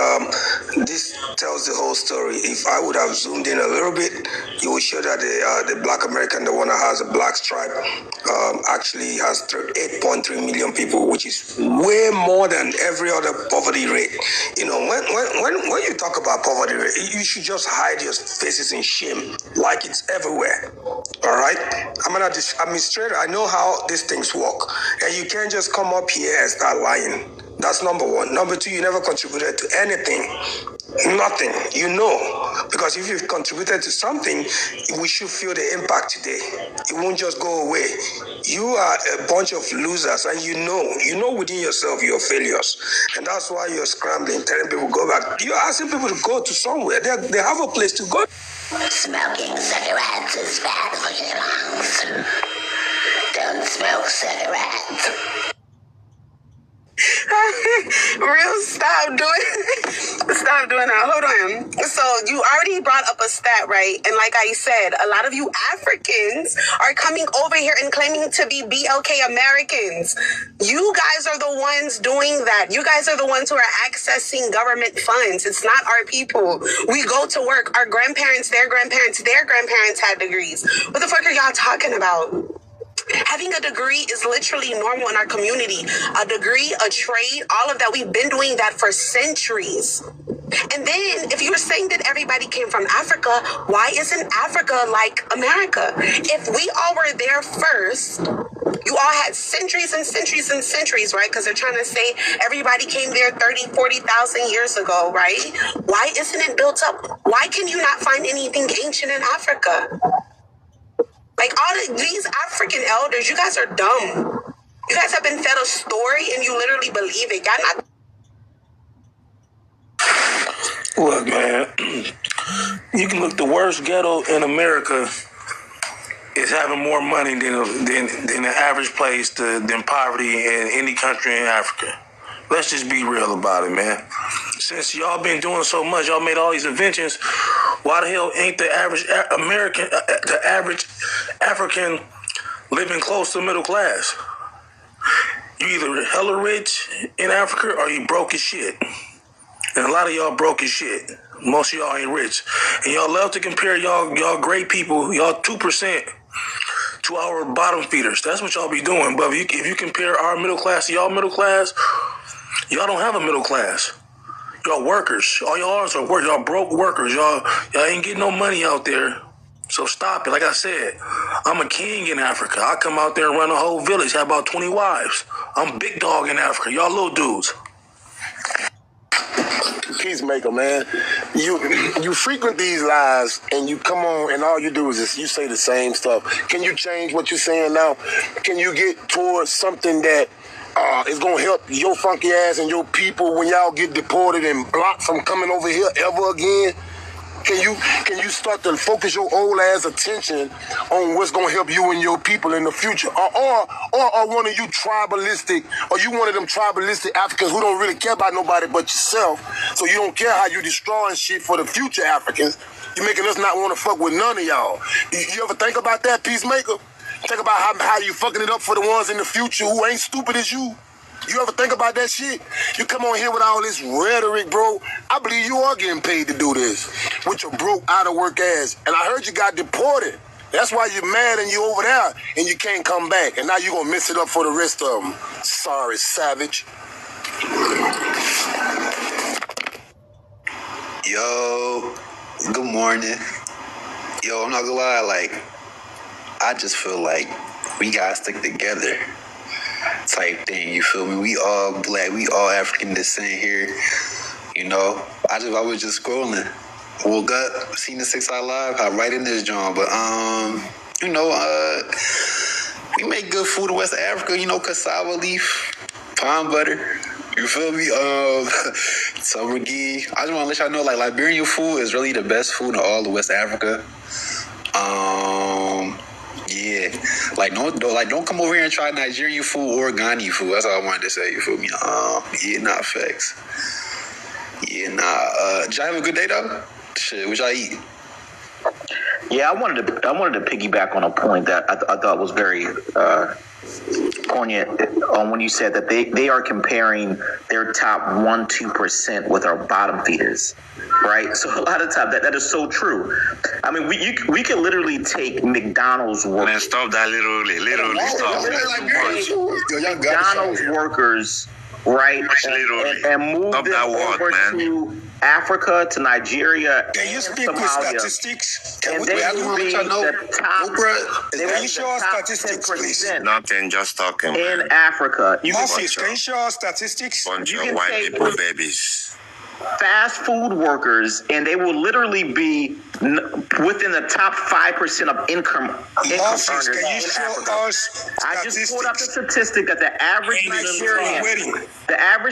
this tells the whole story. If I would have zoomed in a little bit, you would show that the Black American, the one that has a black stripe, actually has 8.3 million people, which is way more than every other poverty rate. You know, when you talk about poverty rate, you should just hide your faces in shame, like it's everywhere. All right? I'm an administrator. I know how these things work, and you can't just come up here and start lying. That's number one. Number two, you never contributed to anything. Nothing. You know. Because if you've contributed to something, we should feel the impact today. It won't just go away. You are a bunch of losers, and you know within yourself you're failures. And that's why you're scrambling, telling people go back. You're asking people to go to somewhere. They have a place to go. Smoking cigarettes is bad for your lungs. Don't smoke cigarettes. Real, stop doing that. Hold on. So you already brought up a stat, right? And like I said, a lot of you Africans are coming over here and claiming to be BLK Americans. You guys are the ones doing that. You guys are the ones who are accessing government funds. It's not our people. We go to work. Our grandparents, their grandparents had degrees. What the fuck are y'all talking about? Having a degree is literally normal in our community. A degree, a trade, all of that. We've been doing that for centuries. And then if you're saying that everybody came from Africa, why isn't Africa like America? If we all were there first, you all had centuries and centuries and centuries, right? Because they're trying to say everybody came there 30, 40,000 years ago, right? Why isn't it built up? Why can you not find anything ancient in Africa? Like, all of these African elders, you guys are dumb. You guys have been fed a story and you literally believe it. Y'all not... Look, man, you can look the worst ghetto in America is having more money than the average place than poverty in any country in Africa. Let's just be real about it, man. Since y'all been doing so much, y'all made all these inventions, why the hell ain't the average African living close to middle class? You either hella rich in Africa or you broke as shit. And a lot of y'all broke as shit. Most of y'all ain't rich. And y'all love to compare y'all great people, y'all 2%, to our bottom feeders. That's what y'all be doing. But if you compare our middle class to y'all middle class, y'all don't have a middle class. Y'all workers. All y'all are workers. Y'all broke workers. Y'all ain't getting no money out there. So stop it. Like I said, I'm a king in Africa. I come out there and run a whole village. Have about 20 wives. I'm big dog in Africa. Y'all little dudes. Peacemaker, man. You frequent these lives and you come on and all you do is you say the same stuff. Can you change what you're saying now? Can you get towards something that is going to help your funky ass and your people when y'all get deported and blocked from coming over here ever again? Can you start to focus your old ass attention on what's gonna help you and your people in the future? Or one of you tribalistic, or you one of them tribalistic Africans who don't really care about nobody but yourself, so you don't care how you destroying shit for the future Africans. You're making us not want to fuck with none of y'all. You ever think about that, Peacemaker? Think about how you fucking it up for the ones in the future who ain't stupid as you. You ever think about that shit? You come on here with all this rhetoric, bro. I believe you are getting paid to do this with your broke, out-of-work ass. And I heard you got deported. That's why you're mad and you over there and you can't come back. And now you're going to mess it up for the rest of them. Sorry, savage. Yo, good morning. Yo, I'm not gonna lie, I just feel like we gotta stick together. Type thing, you feel me? We all black, we all African descent here, you know. I was just scrolling, woke up, seen the 6 Hour Live, hop right in this joint. But we make good food in West Africa, you know, cassava leaf, palm butter. You feel me? Samargi. I just want to let y'all know, Liberian food is really the best food in all of West Africa. Yeah, don't come over here and try Nigerian food or Ghana food. That's all I wanted to say. You feel me? Facts. Did y'all have a good day though? Shit, what y'all eat? Yeah, I wanted to piggyback on a point that I thought was very poignant on when you said that they are comparing their top 1-2% with our bottom feeders, right? So a lot of times that is so true. I mean, we could literally take McDonald's workers. Man, stop that literally stop. McDonald's workers, right, and move them over to Africa, to Nigeria, can you speak Somalia, with statistics? And they will be the top. Can you show us statistics, please? Nothing, just talking. In Africa, Moses, can you show us statistics? Bunch of white people babies. Fast food workers, and they will literally be within the top 5% of income Moses, earners can you in show Africa. us I just pulled up the statistic that the average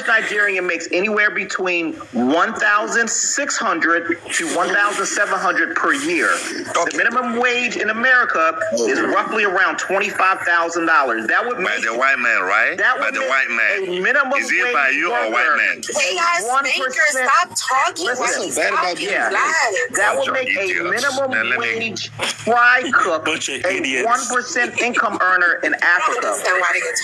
Nigerian makes anywhere between $1,600 to $1,700 per year. Okay. The minimum wage in America is roughly around $25,000. That would by the white man, right? By the white man. Minimum is it by you or white man? Hey guys, Maker, stop talking. What's so bad about being that would make a minimum wage fry cook a 1% income earner in Africa.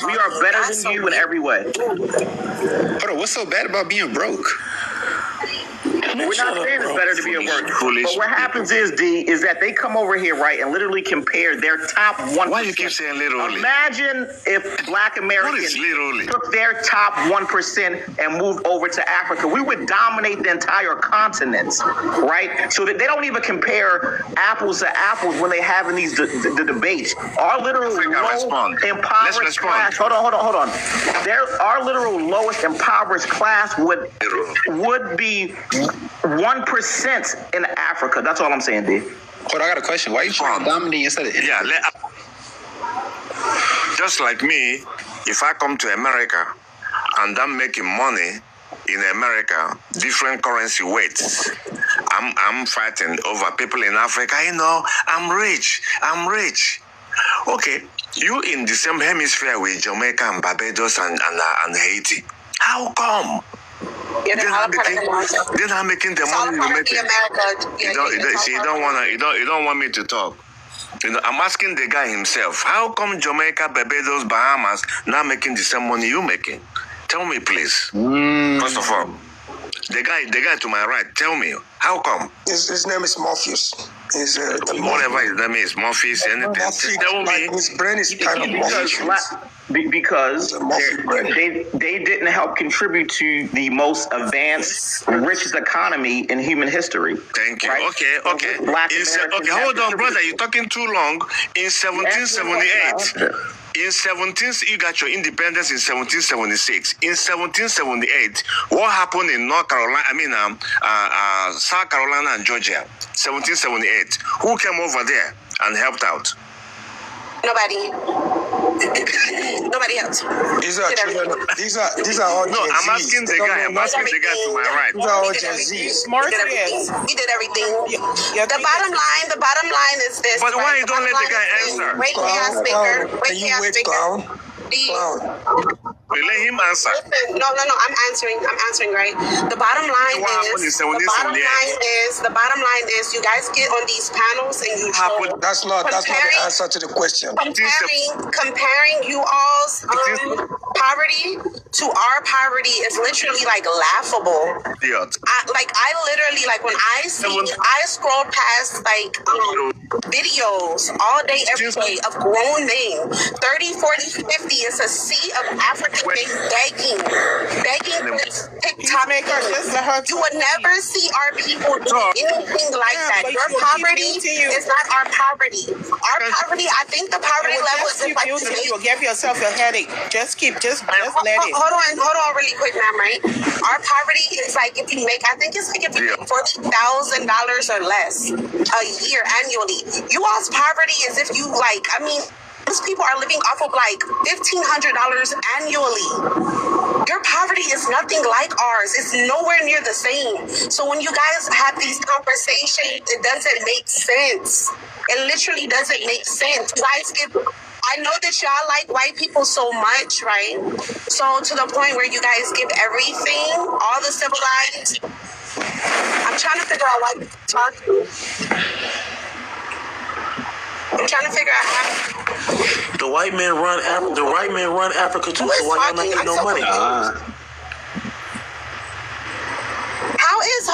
We are better than you in every way. Hold on, what's so bad about being broke? We're not saying it's better to be at work. But what happens is that they come over here, right, and literally compare their top 1%. Why you keep saying literally? Imagine if Black Americans took their top 1% and moved over to Africa. We would dominate the entire continent, right? So that they don't even compare apples to apples when they having these the debates. Our literal low impoverished class. Hold on. Our literal lowest impoverished class would be 1% in Africa. That's all I'm saying, D. Hold on, I got a question. Why are you trying to dominate instead of... Yeah, just like me, if I come to America and I'm making money in America, different currency weights, I'm fighting over people in Africa. You know, I'm rich. Okay, you in the same hemisphere with Jamaica and Barbados and Haiti. How come? Yeah, they're not making the money you make. You don't want me to talk. You know, I'm asking the guy himself. How come Jamaica, Barbados, Bahamas not making the same money you making? Tell me, please. First of all, the guy to my right. Tell me, how come? His name is Morpheus. Whatever his name is, Morpheus, anything. Tell me. His brain is kind of Morpheus. Because they didn't help contribute to the most advanced, richest economy in human history. Thank you. Right? Okay. Hold on, brother. You're talking too long. In 1778. You got your independence in 1776. In 1778, what happened in North Carolina? South Carolina and Georgia. 1778. Who came over there and helped out? Nobody else. These are all No, I'm asking the guy. I'm asking the guy to my right. These are all Gen Zs. We did everything. The bottom line is this. But why you don't let the guy answer? Can you wait, clown? We let him answer. No. I'm answering, right? The bottom line is you guys get on these panels and you troll. That's not the answer to the question. Comparing you all's poverty to our poverty is literally like laughable. Yeah. I literally when I scroll past videos all day, every day of grown men, 30, 40, 50. It's a sea of African men begging TikTok. You would never see our people do anything like that. Your poverty is not our poverty. Our poverty, I think the poverty level is like you will give yourself a headache. Just let it. Hold on really quick, ma'am, right? Our poverty is like if you make $40,000 or less a year annually. You all's poverty is if you these people are living off of $1,500 annually. Your poverty is nothing like ours. It's nowhere near the same. So when you guys have these conversations, it doesn't make sense. It literally doesn't make sense. I know that y'all like white people so much, right? So to the point where you guys give everything, all the civilized. I'm trying to figure out why you talk to me. I'm trying to figure out how. The white men run Africa too. So why y'all not getting no money? How is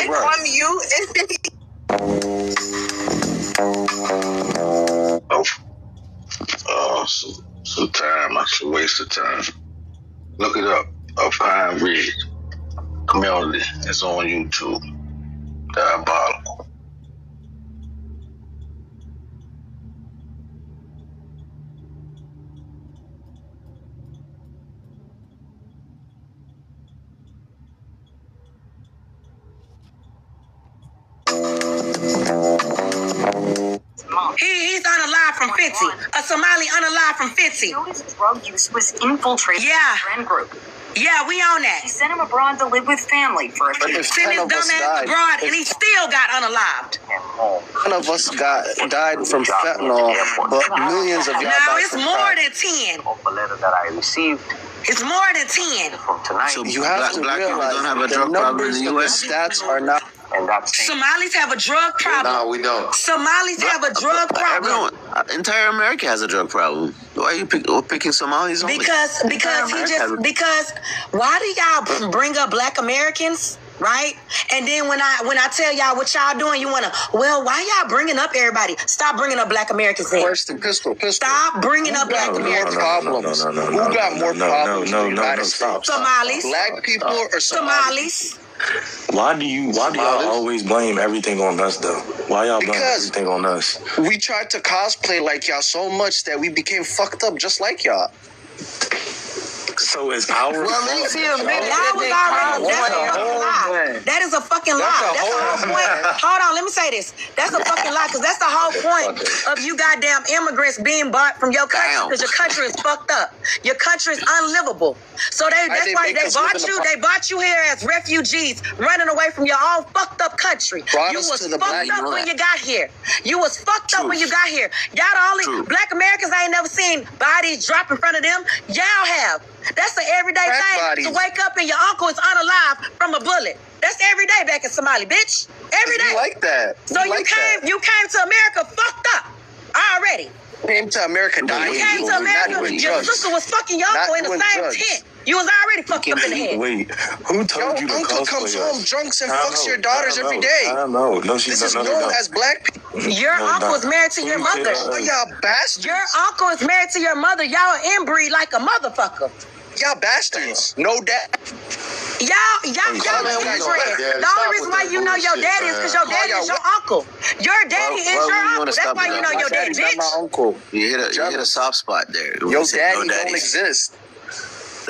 from you? Some time. That's a waste of time. Look it up. A Pine Ridge Community. It's on YouTube. Diabolical. He's unalive from 50. A Somali unalive from 50. Drug use was infiltrating his friend group. Yeah, we on that. He sent him abroad to live with family for a few. Sent his dumb ass abroad, and he still got unalived. None of us died from fentanyl, but millions of y'all died from it's more than 10. The letter that I received. It's more than 10. From tonight. So you have to realize don't have a drug problem in the U.S. The stats are not. And that's Somalis have a drug problem. No, we don't. Somalis have a drug problem. Entire America has a drug problem. Why are you picking Somalis only? Because why do y'all bring up Black Americans, right? And then when I tell y'all what y'all doing, you wanna, why y'all bringing up everybody? Stop bringing up Black Americans then. Where's the pistol? Stop bringing up Black Americans. Who got more problems in the United States? Somalis. Black people or Somalis? Why do y'all always blame everything on us though? Why y'all blame everything on us? We tried to cosplay like y'all so much that we became fucked up just like y'all. So it's our Y'all was already, that's a fucking lie. That is a fucking lie. That's the whole point. Hold on, let me say this. That's a fucking lie, because that's the whole point of you goddamn immigrants being bought from your country, because your country is fucked up. Your country is unlivable. So that's why they bought you here as refugees, running away from your own fucked up country. You was fucked up when you got here. You was fucked up when you got here. Y'all the only black Americans I ain't never seen bodies drop in front of them. Y'all have. That's an everyday thing to wake up and your uncle is unalive from a bullet. That's every day back in Somalia, bitch. Every day. You like that. So you came to America fucked up already. Came to America dying. You came to America. Your sister was fucking your uncle in the same tent. You was already fucked up in the head. Wait, who told you to uncle comes home drunks and fucks your daughters every day. I don't know. No, this is known as black people. Your uncle is married to your mother. Oh, y'all bastards. Your uncle is married to your mother. Y'all inbreed like a motherfucker. Y'all bastards. No dad. Y'all inbred. The only reason why you know your daddy is because your daddy is your uncle. Your daddy is your uncle. That's why you know your daddy, bitch. My uncle. You hit a soft spot there. Your daddy don't exist.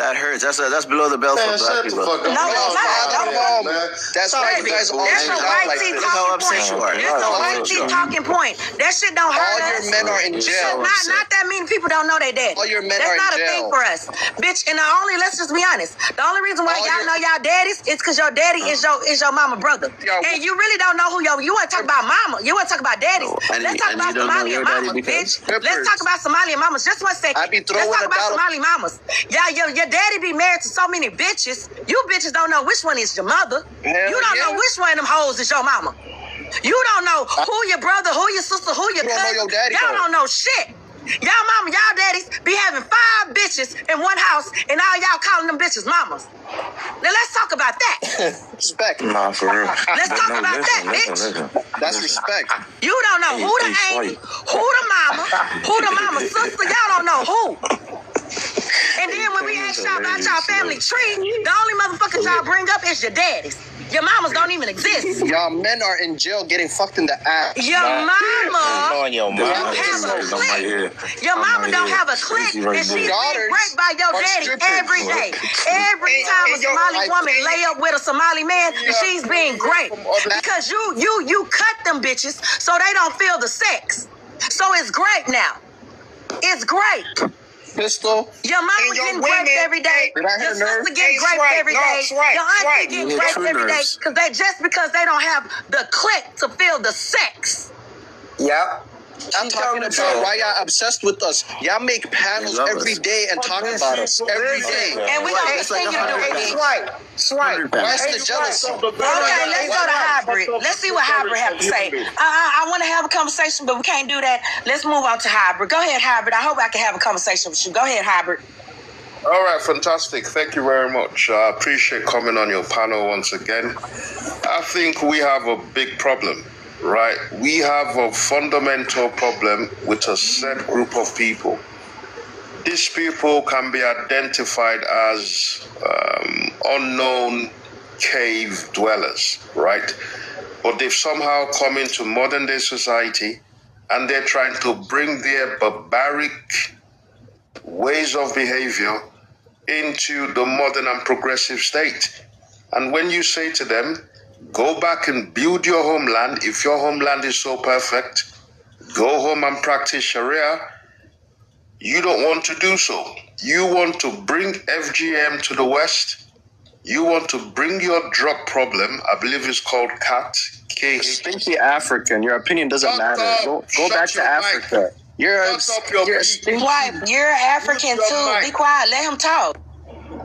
That hurts. That's below the belt for black people. No, it's not. That's why you guys always That's a white tee talking point. That's a white tee talking point. That shit don't hurt us. All your men are in jail. Not that many people don't know they dead. All your men are in jail. That's not a thing for us, bitch. And let's just be honest. The only reason why y'all know y'all daddies is because your daddy is your mama brother. And you really don't know who you want to talk about mama. You want to talk about daddies. Let's talk about Somalian mamas, bitch. Let's talk about Somalian mamas. Just 1 second. Let's talk about Somali mamas. Your daddy be married to so many bitches. You bitches don't know which one is your mother. You don't know which one of them hoes is your mama. You don't know who your brother, who your sister, who your cousin. Y'all don't know shit. Y'all mama, y'all daddies be having 5 bitches in one house, and all y'all calling them bitches mamas. Now let's talk about that. Respect. Nah, for real. Let's talk about that, bitch. That's respect. You don't know who the auntie, who the mama sister. Y'all don't know who. And then when we ask y'all about y'all family tree, the only motherfuckers y'all bring up is your daddies. Your mamas don't even exist. Y'all men are in jail getting fucked in the ass. Your mama don't have a clique. Your mama don't have a clique, and she's being raped by your daddy every day. Every time a Somali woman lay up with a Somali man, she's being raped because you cut them bitches so they don't feel the sex. So it's great now. It's great. Pistol. Your mama getting raped every day. Your sister getting raped every day. Your auntie getting raped every day because they don't have the click to feel the sex. Yep. I'm talking about why y'all obsessed with us. Y'all make panels every day and talk about us every day. And we gonna continue to do it. Swipe. Where's the jealousy? Okay, let's go to Hybrid. Let's see what Hybrid have to say. I want to have a conversation, but we can't do that. Let's move on to Hybrid. Go ahead, Hybrid. I hope I can have a conversation with you. Go ahead, Hybrid. All right, fantastic. Thank you very much. I appreciate coming on your panel once again. I think we have a big problem. Right, we have a fundamental problem with a set group of people. These people can be identified as unknown cave dwellers, right? But they've somehow come into modern day society and they're trying to bring their barbaric ways of behavior into the modern and progressive state. And when you say to them, go back and build your homeland. If your homeland is so perfect, go home and practice Sharia. You don't want to do so. You want to bring FGM to the West. You want to bring your drug problem, I believe it's called CAT. Stinky African. Your opinion doesn't matter. Go back to Africa. You're African too. Be quiet. Let him talk.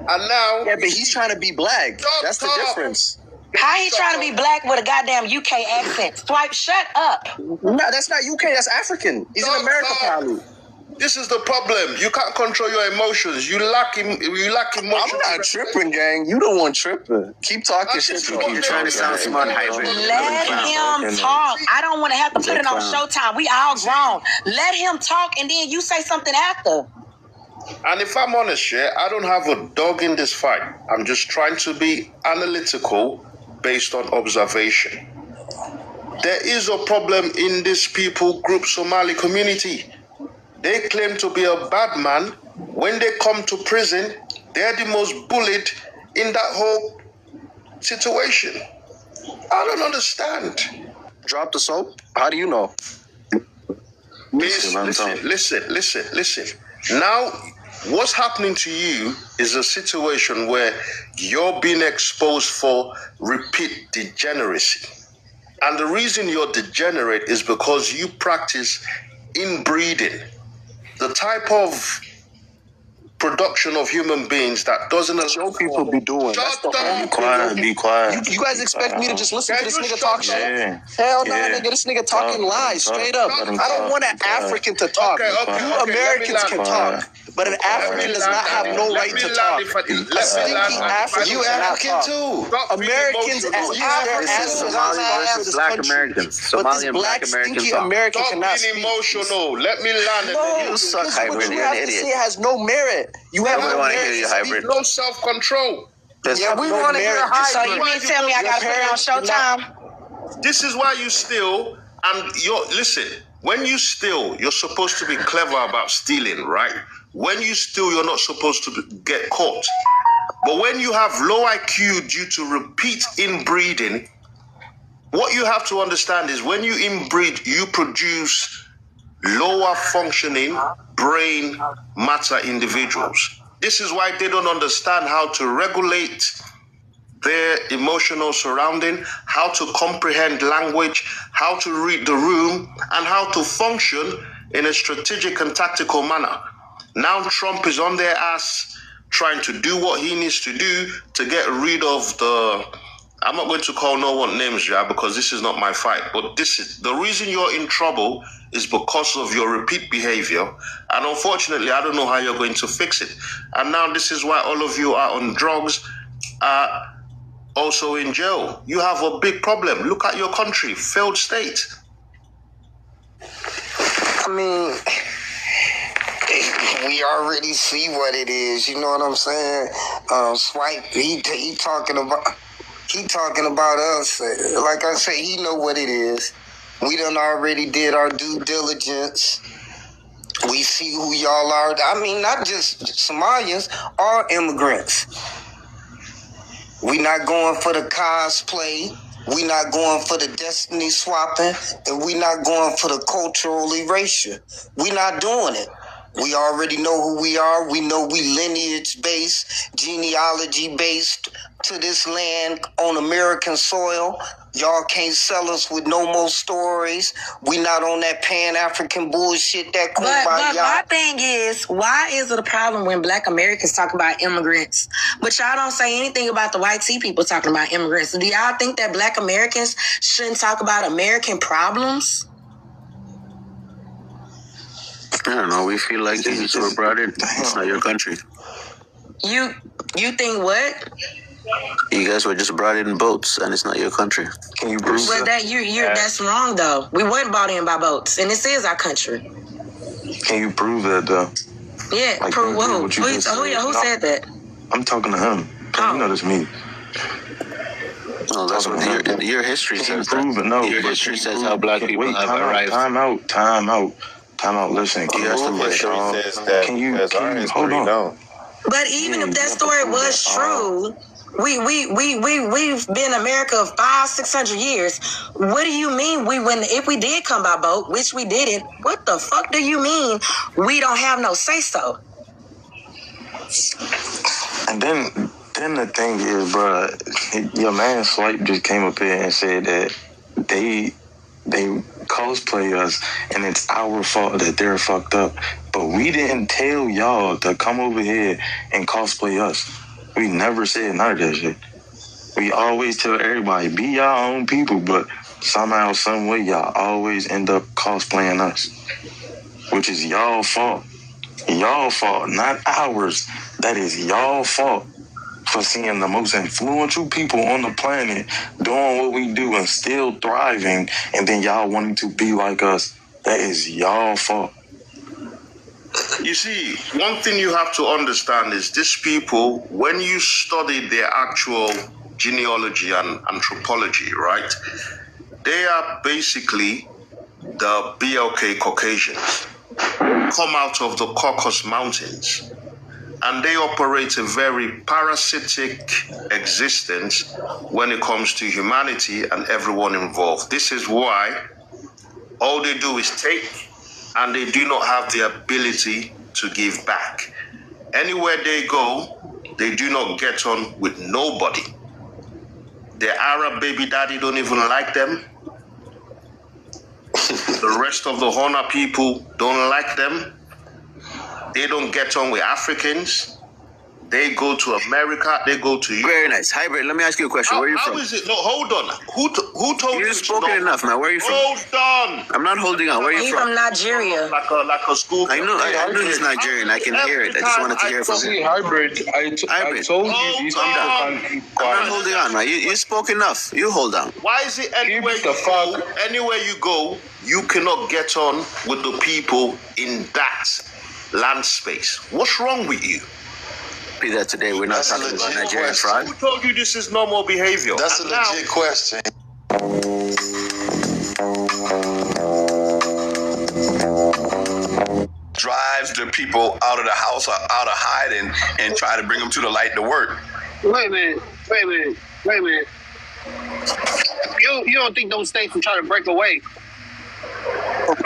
And now, yeah, but he's trying to be black. That's the difference. How he trying to be black with a goddamn UK accent? Swipe, shut up. No, that's not UK. That's African. He's in America, probably. This is the problem. You can't control your emotions. You lack emotion. I'm not tripping, gang. You the one tripping. Keep talking shit. You're trying to sound smart, Hybrid. Let him talk. I don't want to have to put it on Showtime. We all grown. Let him talk, and then you say something after. And if I'm honest, I don't have a dog in this fight. I'm just trying to be analytical based on observation. There is a problem in this people group Somali community. They claim to be a bad man. When they come to prison, They're the most bullied in that whole situation. I don't understand. Drop the soap? How do you know? Listen. Now, what's happening to you is a situation where you're being exposed for repeat degeneracy. And the reason you're degenerate is because you practice inbreeding. The type of production of human beings that doesn't allow people be doing. Be quiet. You guys expect me to just listen to this nigga talk shit? Hell no, nigga. This nigga talking lies, straight up. I don't want an African to talk. You Americans can talk. But an African does not have no right to talk. A stinky African you African too. Americans as Africans, black Americans. Somalian black Americans. Stinky American cannot speak. Emotional. Let me land. No, you suck, hybrid. What you have to say has no merit. You have no merit. No self-control. Yeah, we want to hear hybrid. So you mean tell me I got to put it on Showtime? This is why you steal, and listen. When you steal, you're supposed to be clever about stealing, right? When you steal, you're not supposed to get caught. But when you have low IQ due to repeat inbreeding, what you have to understand is when you inbreed, you produce lower functioning brain matter individuals. This is why they don't understand how to regulate their emotional surrounding, how to comprehend language, how to read the room, and how to function in a strategic and tactical manner. Now Trump is on their ass trying to do what he needs to do to get rid of the... I'm not going to call no one names, yeah, because this is not my fight. But this is the reason you're in trouble is because of your repeat behavior. And unfortunately, I don't know how you're going to fix it. And now this is why all of you are on drugs, also in jail. You have a big problem. Look at your country, failed state. I mean, we already see what it is. You know what I'm saying? Swipe. He talking about us. Like I say, he know what it is. We done already did our due diligence. We see who y'all are. I mean, not just Somalians, all immigrants. We not going for the cosplay. We not going for the destiny swapping. And we not going for the cultural erasure. We not doing it. We already know who we are. We know we lineage-based, genealogy-based to this land on American soil. Y'all can't sell us with no more stories. We not on that Pan-African bullshit that But my thing is, why is it a problem when Black Americans talk about immigrants, but y'all don't say anything about the white tea people talking about immigrants? Do y'all think that Black Americans shouldn't talk about American problems? I don't know. We feel like you were brought in. It's not your country. You think what? You guys were just brought in boats, and it's not your country. Can you prove that? That's wrong, though. We weren't brought in by boats, and this is our country. Can you prove that, though? Yeah, like, prove what? Who said that? I'm talking to him. You know that's me. No, that's what your history says. Prove it? No, your history says how Black people have arrived. Time out. Listen, can you hold on? But even if that story was true, we've been America 500-600 years. What do you mean if we did come by boat, which we didn't? What the fuck do you mean we don't have no say so? And then the thing is, bro, your man Swipe just came up here and said that they cosplay us and it's our fault that they're fucked up. But we didn't tell y'all to come over here and cosplay us. We never said none of that shit. We always tell everybody, be y'all own people, but somehow, some way, y'all always end up cosplaying us, which is y'all fault. Y'all fault, not ours. That is y'all fault for seeing the most influential people on the planet doing what we do and still thriving, and then y'all wanting to be like us. That is y'all fault. You see, one thing you have to understand is these people, when you study their actual genealogy and anthropology, right, they are basically the BLK Caucasians, come out of the Caucasus Mountains. and they operate a very parasitic existence when it comes to humanity and everyone involved. This is why all they do is take, and they do not have the ability to give back. Anywhere they go, they do not get on with nobody. Their Arab baby daddy don't even like them. The rest of the Honor people don't like them. They don't get on with Africans. They go to America. They go to Europe. Very nice. Hybrid, let me ask you a question. Where are you from? How is it? No, hold on. Who told you? You've spoken enough, man. Where are you from? Hold on. I'm not holding on. Where are you He's from? from Nigeria. Like a school. I know he's Nigerian. I can hear it. I just wanted to hear from him. Hybrid. I told you these people can't keep quiet. I'm not holding on, man. You spoke enough. You hold on. Why is it anywhere you go, you cannot get on with the people in that land space? What's wrong with you? Be that today, we're not talking about Nigerian fraud. Who told you this is normal behavior? That's a legit question. Drives the people out of the house or out of hiding and try to bring them to the light to work. Wait a minute. You don't think those states will try to break away?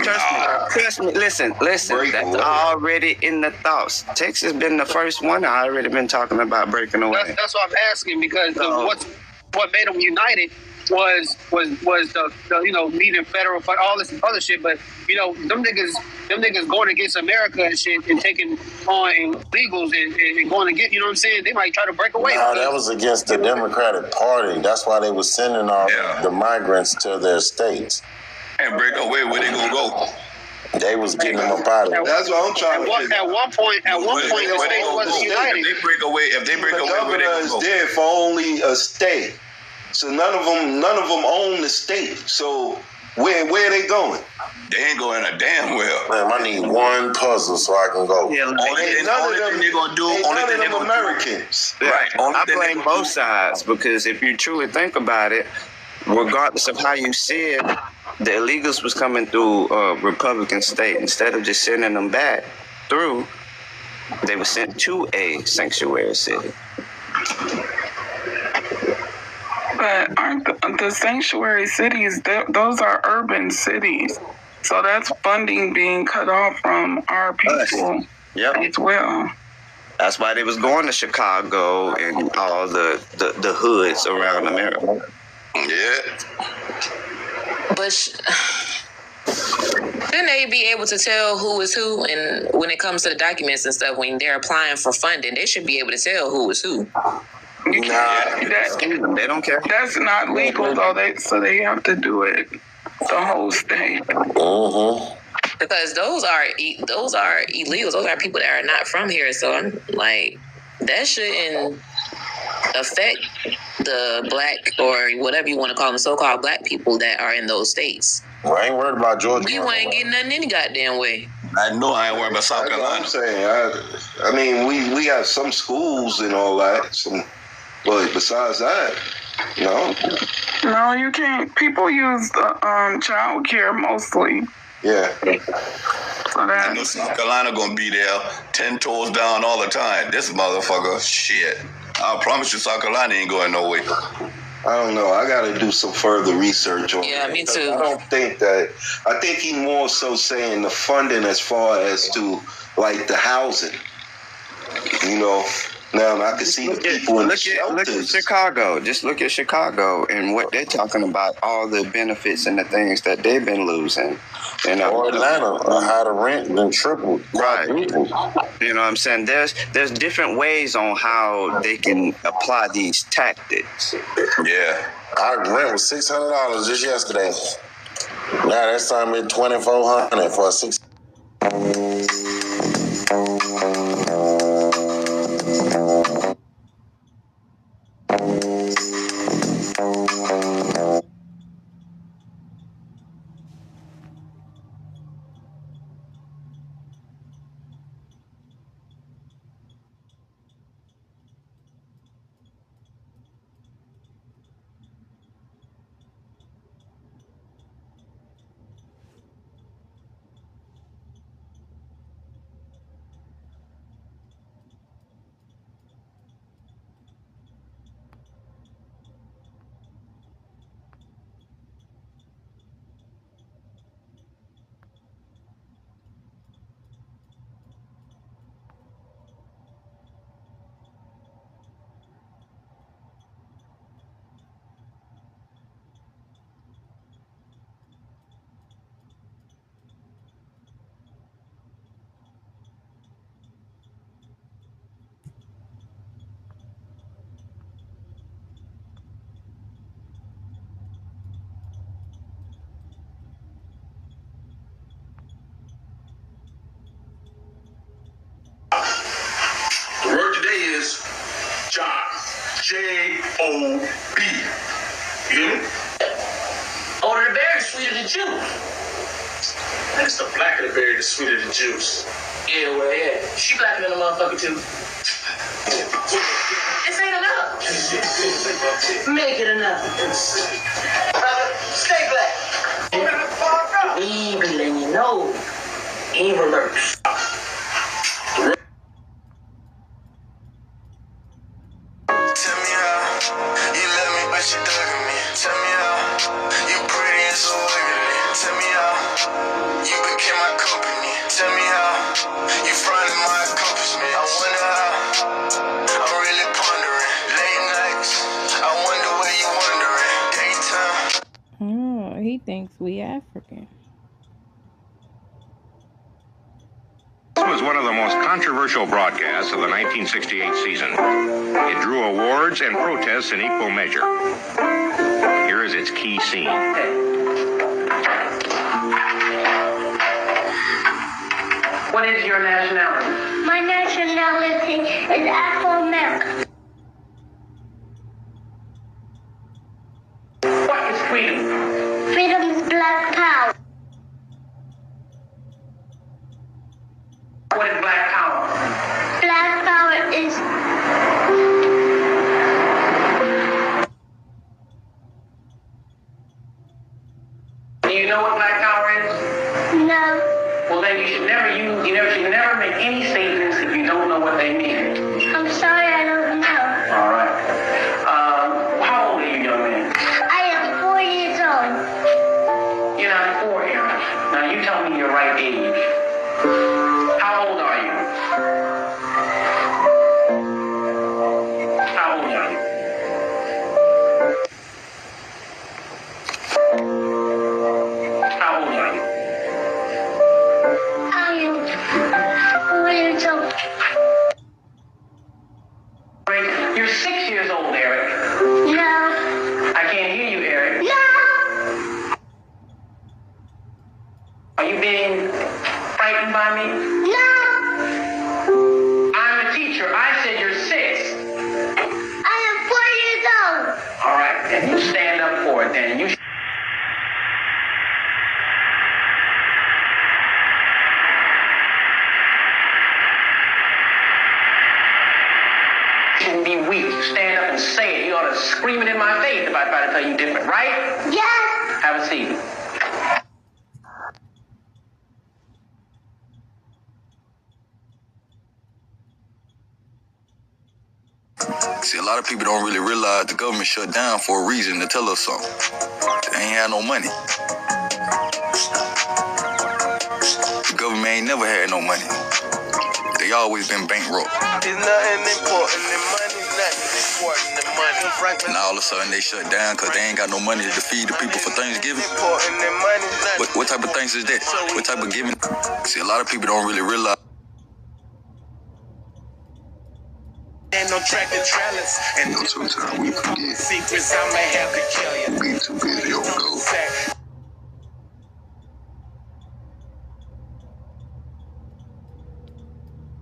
Trust me. Listen. That's already in the thoughts. Texas been the first one. I already been talking about breaking away. That's what I'm asking, because what made them united was the needing federal fight, all this other shit. But them niggas going against America and shit and taking on illegals and going to get, you know what I'm saying? They might try to break away. No, that was against the Democratic Party. That's why they were sending all the migrants to their states. And break away, where they gonna go? They was getting them up out of there. That's what I'm trying to figure. At one point, the state wasn't united. If they break away, where they gonna go? The there for only a state, so none of them own the state. So where are they going? They ain't going a damn well. Man, I need one puzzle so I can go. Yeah, only thing they're gonna do. Only thing they're gonna Americans. Right. I blame both sides, because if you truly think about it, regardless of how you see it, the illegals was coming through a Republican state. Instead of just sending them back through, they were sent to a sanctuary city. But aren't the sanctuary cities, those are urban cities. So that's funding being cut off from our people as well. That's why they was going to Chicago and all the hoods around America. Yeah. But shouldn't they be able to tell who is who? And when it comes to the documents and stuff, when they're applying for funding, they should be able to tell who is who. They don't care. That's not legal though. So they have to do it the whole state. Because those are illegals. Those are people that are not from here. So I'm like, that shouldn't affect the black, or whatever you want to call them, so-called black people that are in those states. Well, I ain't worried about Georgia. You ain't getting nothing any goddamn way. I know I ain't worried about South Carolina. That's what I'm saying. I mean, we have some schools and all that. But besides that, no. No, you can't. People use the child care mostly. Yeah. I know South Carolina gonna be there 10 toes down all the time. This motherfucker, shit. I promise you, South Carolina ain't going nowhere. I don't know. I got to do some further research on Yeah, me too. I don't think that. I think he more so saying the funding as far as to like the housing. Now I can see the people in the shelters. Look at Chicago. Just look at Chicago and what they're talking about, all the benefits and the things that they've been losing. Or Atlanta, how the rent been tripled. Right. You know what I'm saying? There's different ways on how they can apply these tactics. Yeah. Our rent was $600 just yesterday. Now that's time at $2,400 for a 6. J-O-B. You hear me? Older the berry, sweeter the juice. It's the blacker the berry, the sweeter the juice. Yeah, well, yeah. She blacker than a motherfucker, too. This ain't enough. Make it enough. Brother, stay black. We be letting you know. Evil lurks. Tell me how you love me, but you thugging me. Tell me how you pretty and so ugly. Tell me how you became my company. Tell me how you fronted my accomplishment. I wonder how I'm really pondering. Late nights, I wonder where you wandering. Daytime. Oh, he thinks we African. This was one of the most controversial broadcasts of the 1968 season. It drew awards and protests in equal measure. Here is its key scene. What is your nationality? My nationality is Afro-American. What is freedom? Freedom is black power. What is black power? Black power is... Do you know what black power is? No. Well, then you should never make any statements if you don't know what they mean. I'm sorry, I don't know. All right. How old are you, young man? I am 4 years old. You're not 4, Aaron. Now you tell me your right age. How old are you? How old are you? How old are you? I am 4 years old. You're 6 years old, Eric. No. I can't hear you, Eric. No. Are you being frightened by me? No. I'm a teacher. I said you're 6. I am 4 years old. All right, then you stand up for it then. You shouldn't be weak. Stand up and say it. You ought to scream it in my face if I try to tell you different, right? Yes. Have a seat. See, a lot of people don't really realize the government shut down for a reason, to tell us something. They ain't had no money. The government ain't never had no money. They always been bankrupt. There's nothing important than money, nothing important than money. And all of a sudden they shut down because they ain't got no money to feed the people for Thanksgiving. Important than money, nothing. What type of things is that? What type of giving? See, a lot of people don't really realize. Ain't no tractor trailers. And sometimes we forget. Secrets, I may have to kill you. We too busy on go.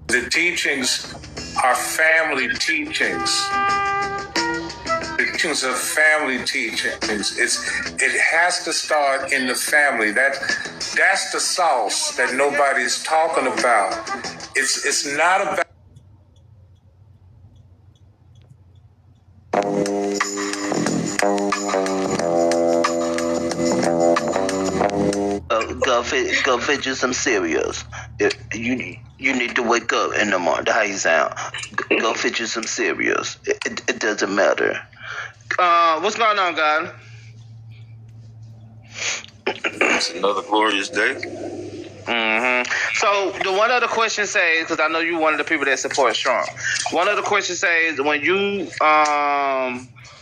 The teachings are family teachings. The teachings are family teachings. It has to start in the family. That's the sauce that nobody's talking about. It's not about. Go fetch you some cereals. You need to wake up in the morning. How you sound? Go fetch you some cereals. It doesn't matter. What's going on, God? It's another glorious day. So the one other question says, because I know you're one of the people that support Trump. One of the questions says,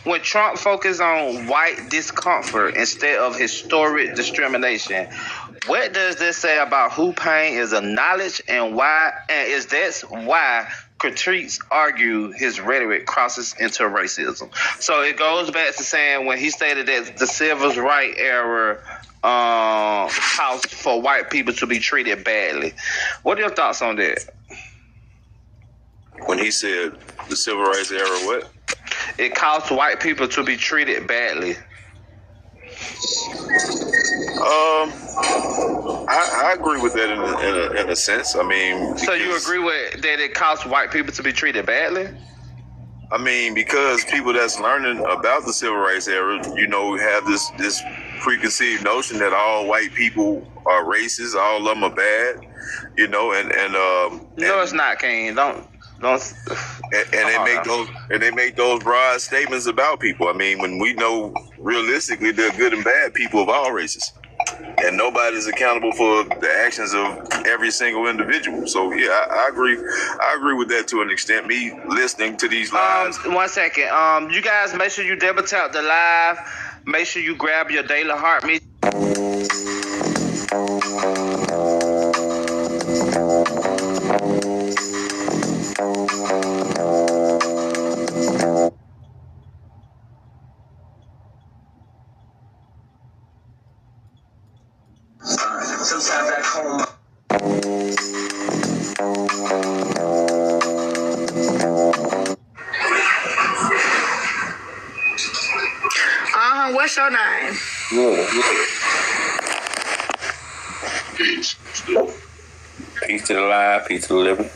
when Trump focused on white discomfort instead of historic discrimination, what does this say about who pain is a knowledge and why? And is that why critiques argue his rhetoric crosses into racism? So it goes back to saying when he stated that the civil rights era caused for white people to be treated badly. What are your thoughts on that? When he said the civil rights era, what? it caused white people to be treated badly? I agree with that in a sense. I mean, so you agree with that it caused white people to be treated badly? I mean, because people that's learning about the civil rights era, have this preconceived notion that all white people are racist, all of them are bad, no, it's not, King. Don't. And they make those broad statements about people. I mean, when we know realistically they're good and bad people of all races, and nobody's accountable for the actions of every single individual. So yeah, I agree. I agree with that to an extent. Me listening to these lives. 1 second. You guys, make sure you double tap the live. Make sure you grab your daily heart meet. Sometimes at home. What's your name? Peace. Peace to the live, peace to the living.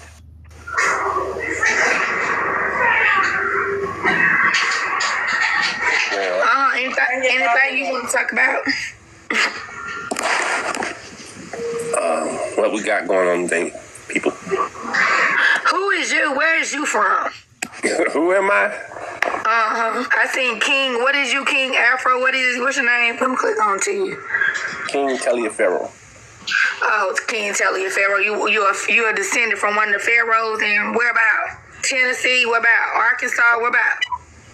Anything you want to talk about? What we got going on today, people? Who is you? Where is you from? Who am I? I seen King. What is you, King Afro? What's your name? Let me click on to you. King Taliaferro. Oh, it's King Taliaferro. You a descendant from one of the pharaohs, and where about? Tennessee? Where about? Arkansas? Where about?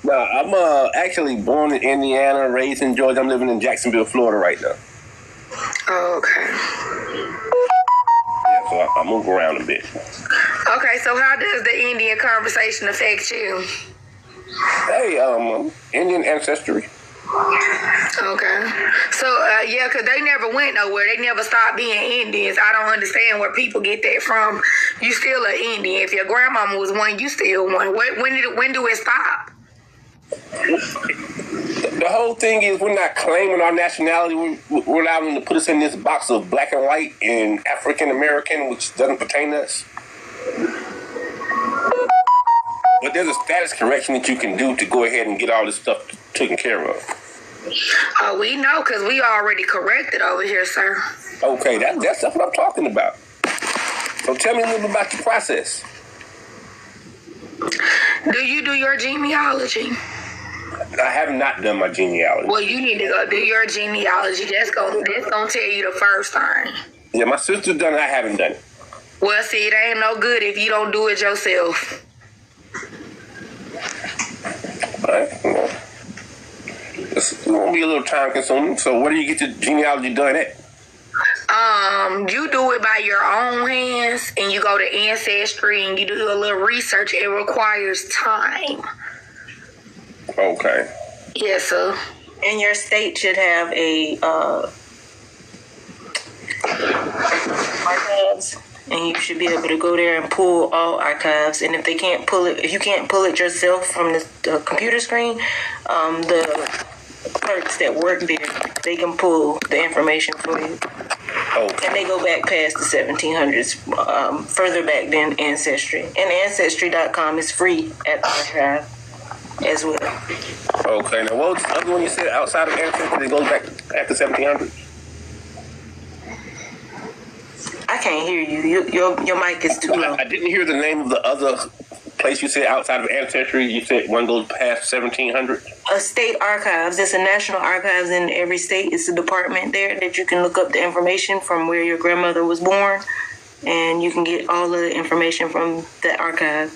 No, I'm actually born in Indiana, raised in Georgia. I'm living in Jacksonville, Florida right now. Oh, okay. Yeah, so I move around a bit. Okay, so how does the Indian conversation affect you? Hey, Indian ancestry. Okay. So, yeah, because they never went nowhere. They never stopped being Indians. I don't understand where people get that from. You still an Indian. If your grandmama was one, you still one. When do it stop? The whole thing is we're not claiming our nationality. We're allowing them to put us in this box of black and white and African American, which doesn't pertain to us. But there's a status correction that you can do to go ahead and get all this stuff taken care of. Oh, we know because we already corrected over here, sir. Okay, that's what I'm talking about. So tell me a little bit about your process. Do you do your genealogy? I have not done my genealogy. Well, you need to go do your genealogy. That's gonna tell you the first thing. Yeah, my sister's done it. I haven't done it. Well, see, it ain't no good if you don't do it yourself. All right. Well, it's going to be a little time consuming. So where do you get the genealogy done at? You do it by your own hands, and you go to Ancestry, and you do a little research. It requires time. Okay. Yes, sir. And your state should have a archives, and you should be able to go there and pull all archives. And if you can't pull it yourself from the computer screen, the clerks that work there, they can pull the information for you. Okay. And they go back past the 1700s, further back than Ancestry. And Ancestry.com is free at the archive as well. Okay, now what was the other one you said outside of Ancestry that goes back after 1700s? I can't hear you. Your mic is too low. I didn't hear the name of the other place you said outside of Ancestry. You said one goes past 1700? State archives. There's a national archives in every state. It's a department there that you can look up the information from where your grandmother was born, and you can get all of the information from that archive.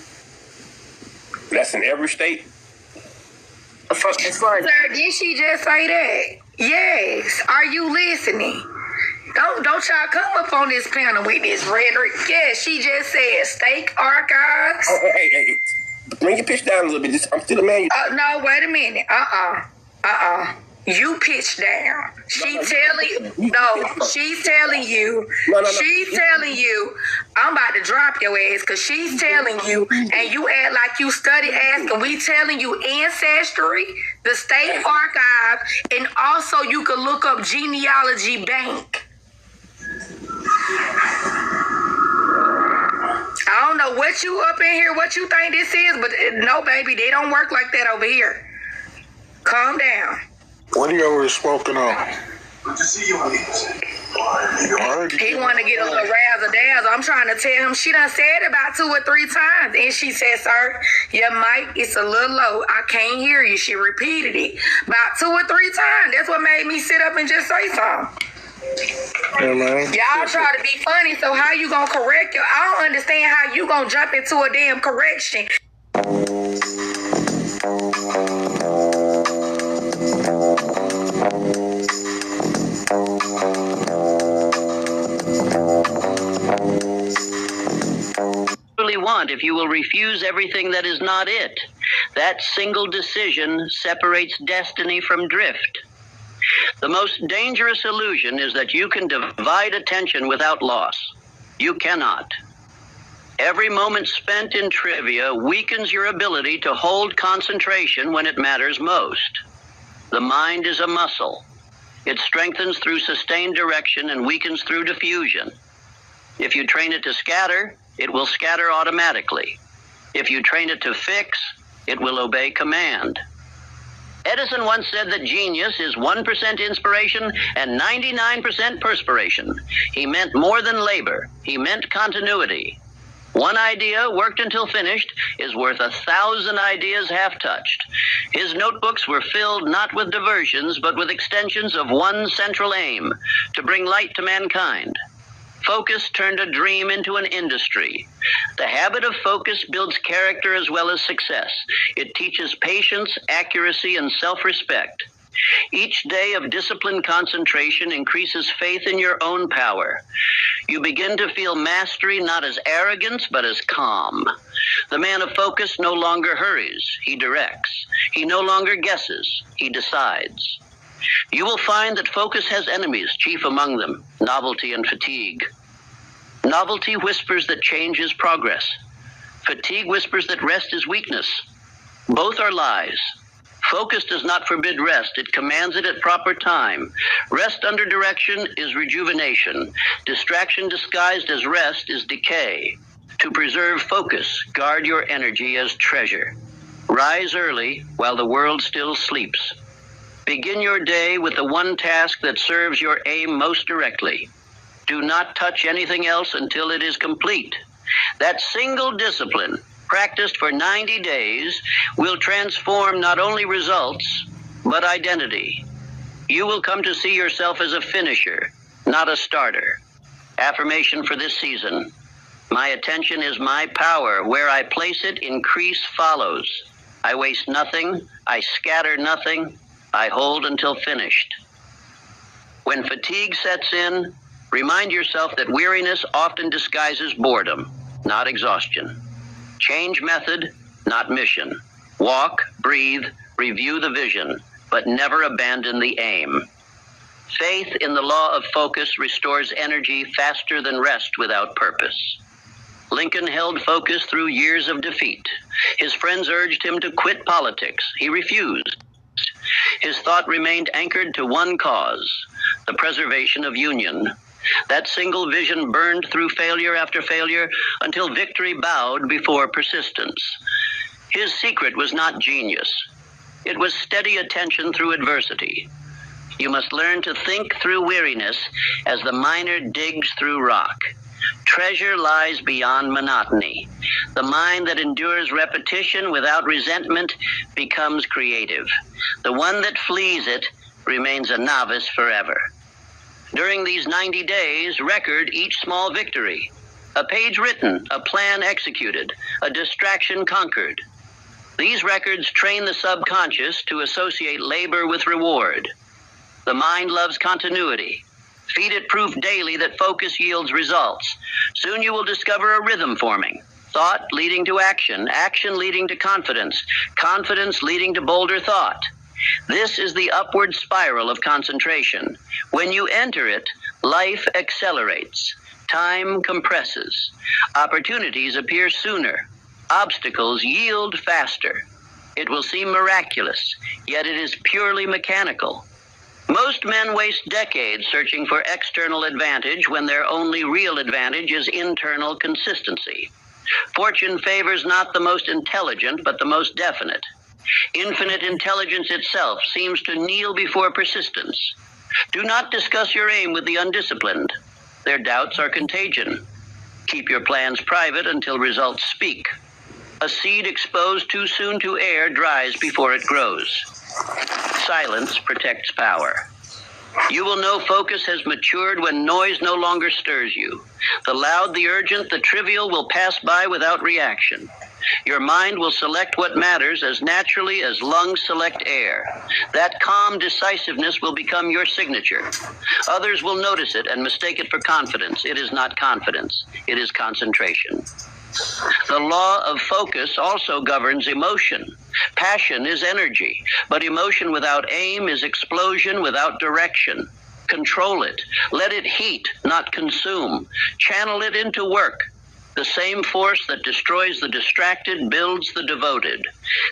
That's in every state? As far as Sir, did she just say that? Yes. Are you listening? Don't y'all come up on this panel with this rhetoric. Yes, she just said state archives. Oh, hey. Bring your pitch down a little bit. I'm still a man. No, wait a minute. You pitch down. She's telling you, I'm about to drop your ass because she's telling you, and you act like you study asking. We telling you Ancestry, the State Archive, and also you can look up Genealogy Bank. I don't know what you up in here, what you think this is, but no, baby, they don't work like that over here. Calm down. What are you over smoking on? Good to see you, he want to get a little razzle-dazzle. I'm trying to tell him she done said it about 2 or 3 times. And she said, sir, your mic is a little low. I can't hear you. She repeated it about 2 or 3 times. That's what made me sit up and just say something. Yeah, man. Y'all try to be funny, so how you gonna correct you? I don't understand how you gonna jump into a damn correction. Want if you will refuse everything that is not it. That single decision separates destiny from drift. The most dangerous illusion is that you can divide attention without loss. You cannot. Every moment spent in trivia weakens your ability to hold concentration when it matters most. The mind is a muscle. It strengthens through sustained direction and weakens through diffusion. If you train it to scatter, it will scatter automatically. If you train it to fix, it will obey command. Edison once said that genius is 1% inspiration and 99% perspiration. He meant more than labor. He meant continuity. One idea worked until finished is worth 1,000 ideas half-touched. His notebooks were filled not with diversions, but with extensions of one central aim, to bring light to mankind. Focus turned a dream into an industry. The habit of focus builds character as well as success. It teaches patience, accuracy, and self-respect. Each day of disciplined concentration increases faith in your own power. You begin to feel mastery not as arrogance, but as calm. The man of focus no longer hurries, he directs. He no longer guesses, he decides. You will find that focus has enemies, chief among them, novelty and fatigue. Novelty whispers that change is progress. Fatigue whispers that rest is weakness. Both are lies. Focus does not forbid rest. It commands it at proper time. Rest under direction is rejuvenation. Distraction disguised as rest is decay. To preserve focus, guard your energy as treasure. Rise early while the world still sleeps. Begin your day with the one task that serves your aim most directly. Do not touch anything else until it is complete. That single discipline, practiced for 90 days, will transform not only results, but identity. You will come to see yourself as a finisher, not a starter. Affirmation for this season. My attention is my power. Where I place it, increase follows. I waste nothing. I scatter nothing. I hold until finished. When fatigue sets in, remind yourself that weariness often disguises boredom, not exhaustion. Change method, not mission. Walk, breathe, review the vision, but never abandon the aim. Faith in the law of focus restores energy faster than rest without purpose. Lincoln held focus through years of defeat. His friends urged him to quit politics. He refused. His thought remained anchored to one cause, the preservation of union. That single vision burned through failure after failure until victory bowed before persistence. His secret was not genius. It was steady attention through adversity. You must learn to think through weariness as the miner digs through rock. Treasure lies beyond monotony. The mind that endures repetition without resentment becomes creative. The one that flees it remains a novice forever. During these 90 days, record each small victory. A page written, a plan executed, a distraction conquered. These records train the subconscious to associate labor with reward. The mind loves continuity. Feed it proof daily that focus yields results. Soon you will discover a rhythm forming. Thought leading to action, action leading to confidence, confidence leading to bolder thought. This is the upward spiral of concentration. When you enter it, life accelerates. Time compresses. Opportunities appear sooner. Obstacles yield faster. It will seem miraculous, yet it is purely mechanical. Most men waste decades searching for external advantage when their only real advantage is internal consistency. Fortune favors not the most intelligent, but the most definite. Infinite intelligence itself seems to kneel before persistence. Do not discuss your aim with the undisciplined. Their doubts are contagion. Keep your plans private until results speak. A seed exposed too soon to air dries before it grows. Silence protects power. You will know focus has matured when noise no longer stirs you. The loud, the urgent, the trivial will pass by without reaction. Your mind will select what matters as naturally as lungs select air. That calm decisiveness will become your signature. Others will notice it and mistake it for confidence. It is not confidence. It is concentration. The law of focus also governs emotion. Passion is energy, but emotion without aim is explosion without direction. Control it. Let it heat, not consume. Channel it into work. The same force that destroys the distracted builds the devoted.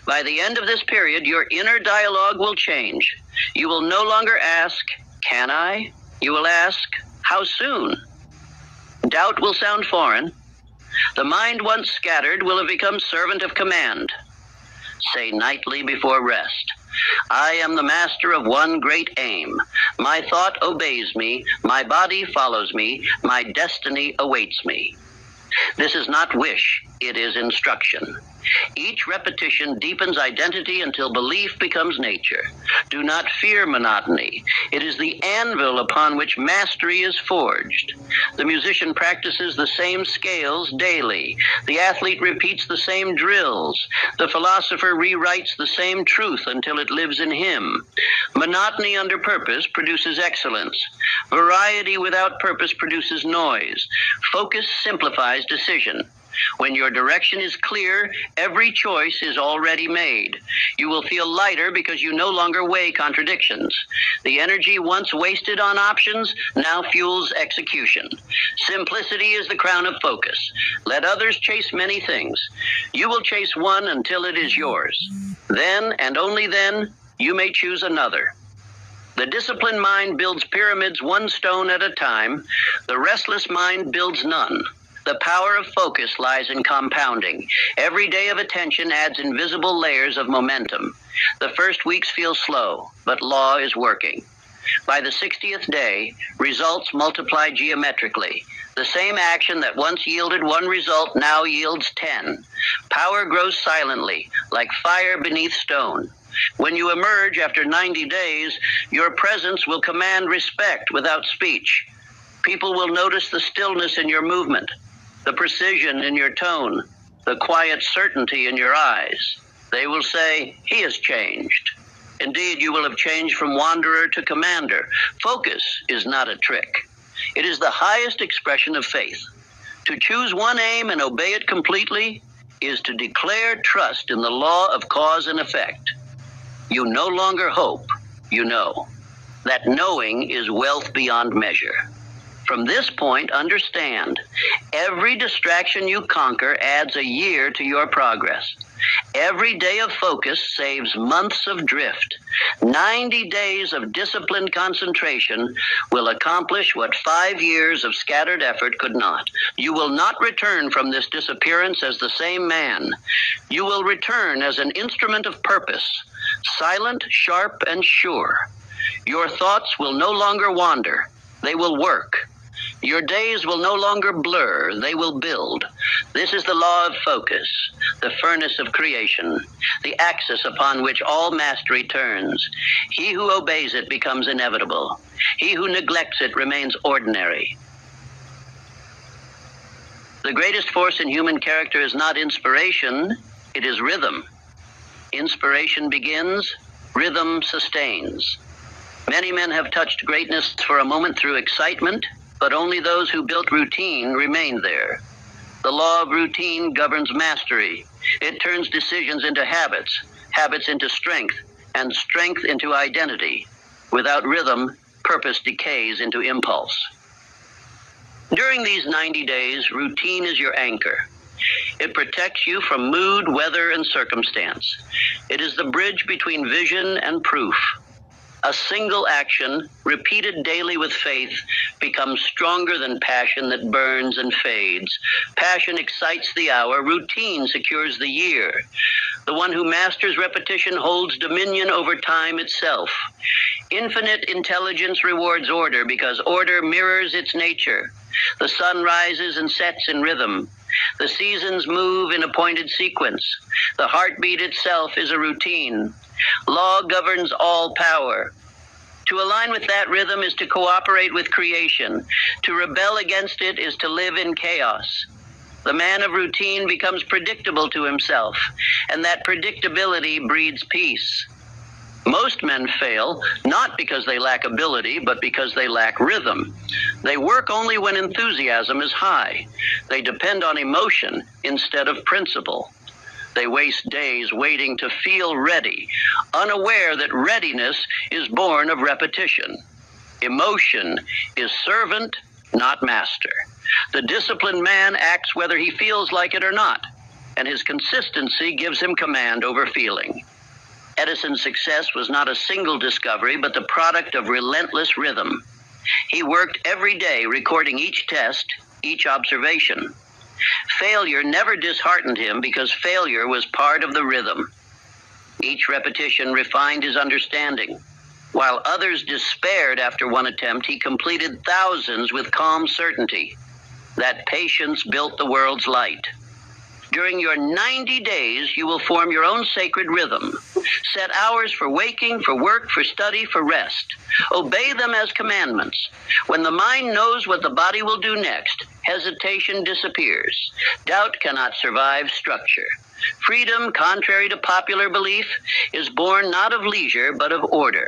By the end of this period, your inner dialogue will change. You will no longer ask, "Can I?" You will ask, "How soon?" Doubt will sound foreign. The mind once scattered will have become servant of command. Say nightly before rest, "I am the master of one great aim. My thought obeys me, my body follows me, my destiny awaits me." This is not wish, it is instruction. Each repetition deepens identity until belief becomes nature. Do not fear monotony. It is the anvil upon which mastery is forged. The musician practices the same scales daily. The athlete repeats the same drills. The philosopher rewrites the same truth until it lives in him. Monotony under purpose produces excellence. Variety without purpose produces noise. Focus simplifies decision. When your direction is clear, every choice is already made. You will feel lighter because you no longer weigh contradictions. The energy once wasted on options now fuels execution. Simplicity is the crown of focus. Let others chase many things. You will chase one until it is yours. Then, and only then, you may choose another. The disciplined mind builds pyramids one stone at a time. The restless mind builds none. The power of focus lies in compounding. Every day of attention adds invisible layers of momentum. The first weeks feel slow, but law is working. By the 60th day, results multiply geometrically. The same action that once yielded one result now yields 10. Power grows silently, like fire beneath stone. When you emerge after 90 days, your presence will command respect without speech. People will notice the stillness in your movement, the precision in your tone, the quiet certainty in your eyes. They will say, "He has changed." Indeed, you will have changed from wanderer to commander. Focus is not a trick. It is the highest expression of faith. To choose one aim and obey it completely is to declare trust in the law of cause and effect. You no longer hope, you know. That knowing is wealth beyond measure. From this point, understand, every distraction you conquer adds a year to your progress. Every day of focus saves months of drift. 90 days of disciplined concentration will accomplish what 5 years of scattered effort could not. You will not return from this disappearance as the same man. You will return as an instrument of purpose, silent, sharp, and sure. Your thoughts will no longer wander. They will work. Your days will no longer blur, they will build. This is the law of focus, the furnace of creation, the axis upon which all mastery turns. He who obeys it becomes inevitable. He who neglects it remains ordinary. The greatest force in human character is not inspiration, it is rhythm. Inspiration begins, rhythm sustains. Many men have touched greatness for a moment through excitement, but only those who built routine remain there. The law of routine governs mastery. It turns decisions into habits, habits into strength, and strength into identity. Without rhythm, purpose decays into impulse. During these 90 days, routine is your anchor. It protects you from mood, weather, and circumstance. It is the bridge between vision and proof. A single action, repeated daily with faith, becomes stronger than passion that burns and fades. Passion excites the hour, routine secures the year. The one who masters repetition holds dominion over time itself. Infinite intelligence rewards order because order mirrors its nature. The sun rises and sets in rhythm. The seasons move in appointed sequence. The heartbeat itself is a routine. Law governs all power. To align with that rhythm is to cooperate with creation. To rebel against it is to live in chaos. The man of routine becomes predictable to himself, and that predictability breeds peace. Most men fail, not because they lack ability, but because they lack rhythm. They work only when enthusiasm is high. They depend on emotion instead of principle. They waste days waiting to feel ready, unaware that readiness is born of repetition. Emotion is servant, not master. The disciplined man acts whether he feels like it or not, and his consistency gives him command over feeling. Edison's success was not a single discovery, but the product of relentless rhythm. He worked every day, recording each test, each observation. Failure never disheartened him because failure was part of the rhythm. Each repetition refined his understanding. While others despaired after one attempt, he completed thousands with calm certainty. That patience built the world's light. During your 90 days, you will form your own sacred rhythm. Set hours for waking, for work, for study, for rest. Obey them as commandments. When the mind knows what the body will do next, hesitation disappears. Doubt cannot survive structure. Freedom, contrary to popular belief, is born not of leisure, but of order.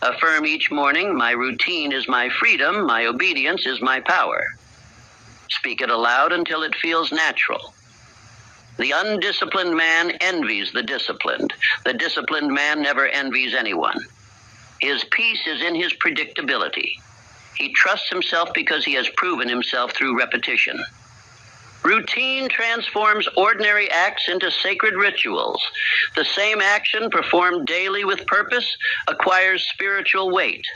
Affirm each morning, my routine is my freedom, my obedience is my power. Speak it aloud until it feels natural. The undisciplined man envies the disciplined. The disciplined man never envies anyone. His peace is in his predictability. He trusts himself because he has proven himself through repetition. Routine transforms ordinary acts into sacred rituals. The same action performed daily with purpose acquires spiritual weight.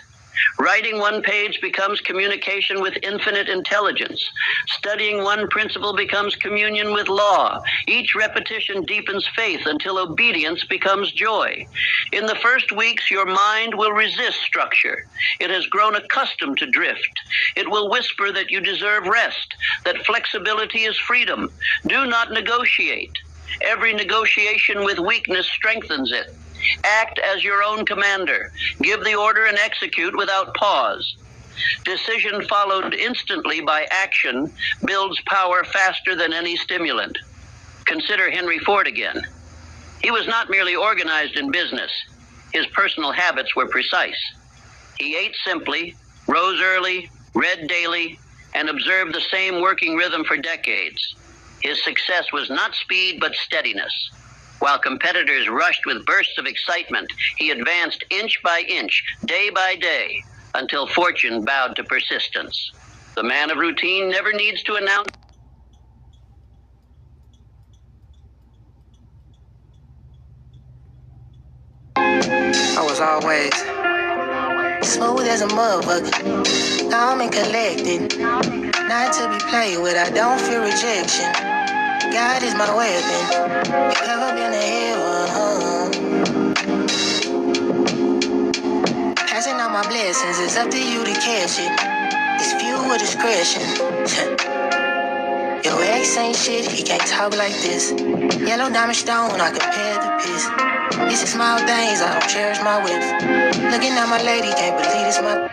Writing one page becomes communication with infinite intelligence. Studying one principle becomes communion with law. Each repetition deepens faith until obedience becomes joy. In the first weeks, your mind will resist structure. It has grown accustomed to drift. It will whisper that you deserve rest, that flexibility is freedom. Do not negotiate. Every negotiation with weakness strengthens it. Act as your own commander. Give the order and execute without pause. Decision followed instantly by action builds power faster than any stimulant. Consider Henry Ford again. He was not merely organized in business. His personal habits were precise. He ate simply, rose early, read daily, and observed the same working rhythm for decades. His success was not speed, but steadiness. While competitors rushed with bursts of excitement, he advanced inch by inch, day by day, until fortune bowed to persistence. The man of routine never needs to announce. I was always smooth as a motherfucker, calm and collected, not to be played with. I don't fear rejection. God is my weapon. You ever been to hell? Passing on my blessings, it's up to you to catch it. It's fuel with discretion. Your ex ain't shit, he can't talk like this. Yellow diamond stone, I compare the piss. It's the small things, I don't cherish my whips. Looking at my lady, can't believe it's my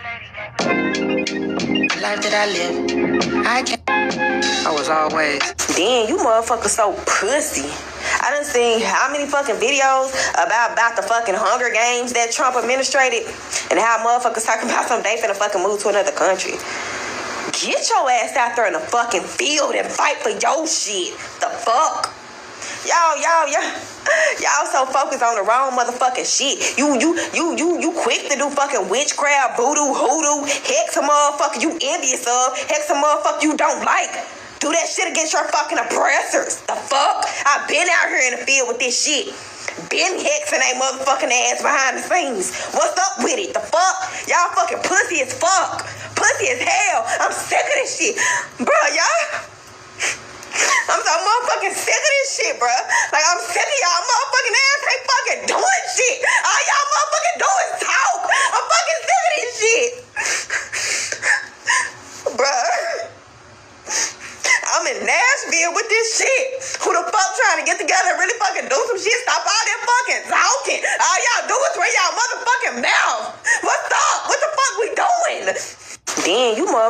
life that I live. I was always. Damn, you motherfuckers so pussy. I done seen how many fucking videos about the fucking Hunger Games that Trump administrated and how motherfuckers talking about some they finna fucking move to another country. Get your ass out there in the fucking field and fight for your shit. The fuck? Y'all. Y'all so focused on the wrong motherfucking shit. You quick to do fucking witchcraft, voodoo, hoodoo, hex a motherfucker you envious of, hex a motherfucker you don't like. Do that shit against your fucking oppressors. The fuck? I've been out here in the field with this shit. Been hexing they motherfucking ass behind the scenes. What's up with it? The fuck? Y'all fucking pussy as fuck. Pussy as hell. I'm sick of this shit. Bruh, y'all. I'm so motherfucking sick of this shit, bruh. Like, I'm sick of y'all motherfucking ass ain't fucking doing shit. All y'all motherfucking do is talk. I'm fucking sick of this shit. Bruh. I'm in Nashville with this shit. Who the fuck trying to get together and really fucking do some shit? Stop all that fucking talking. All y'all do is run y'all motherfucking mouth. What's up? What the fuck we doing? Then you motherfucker.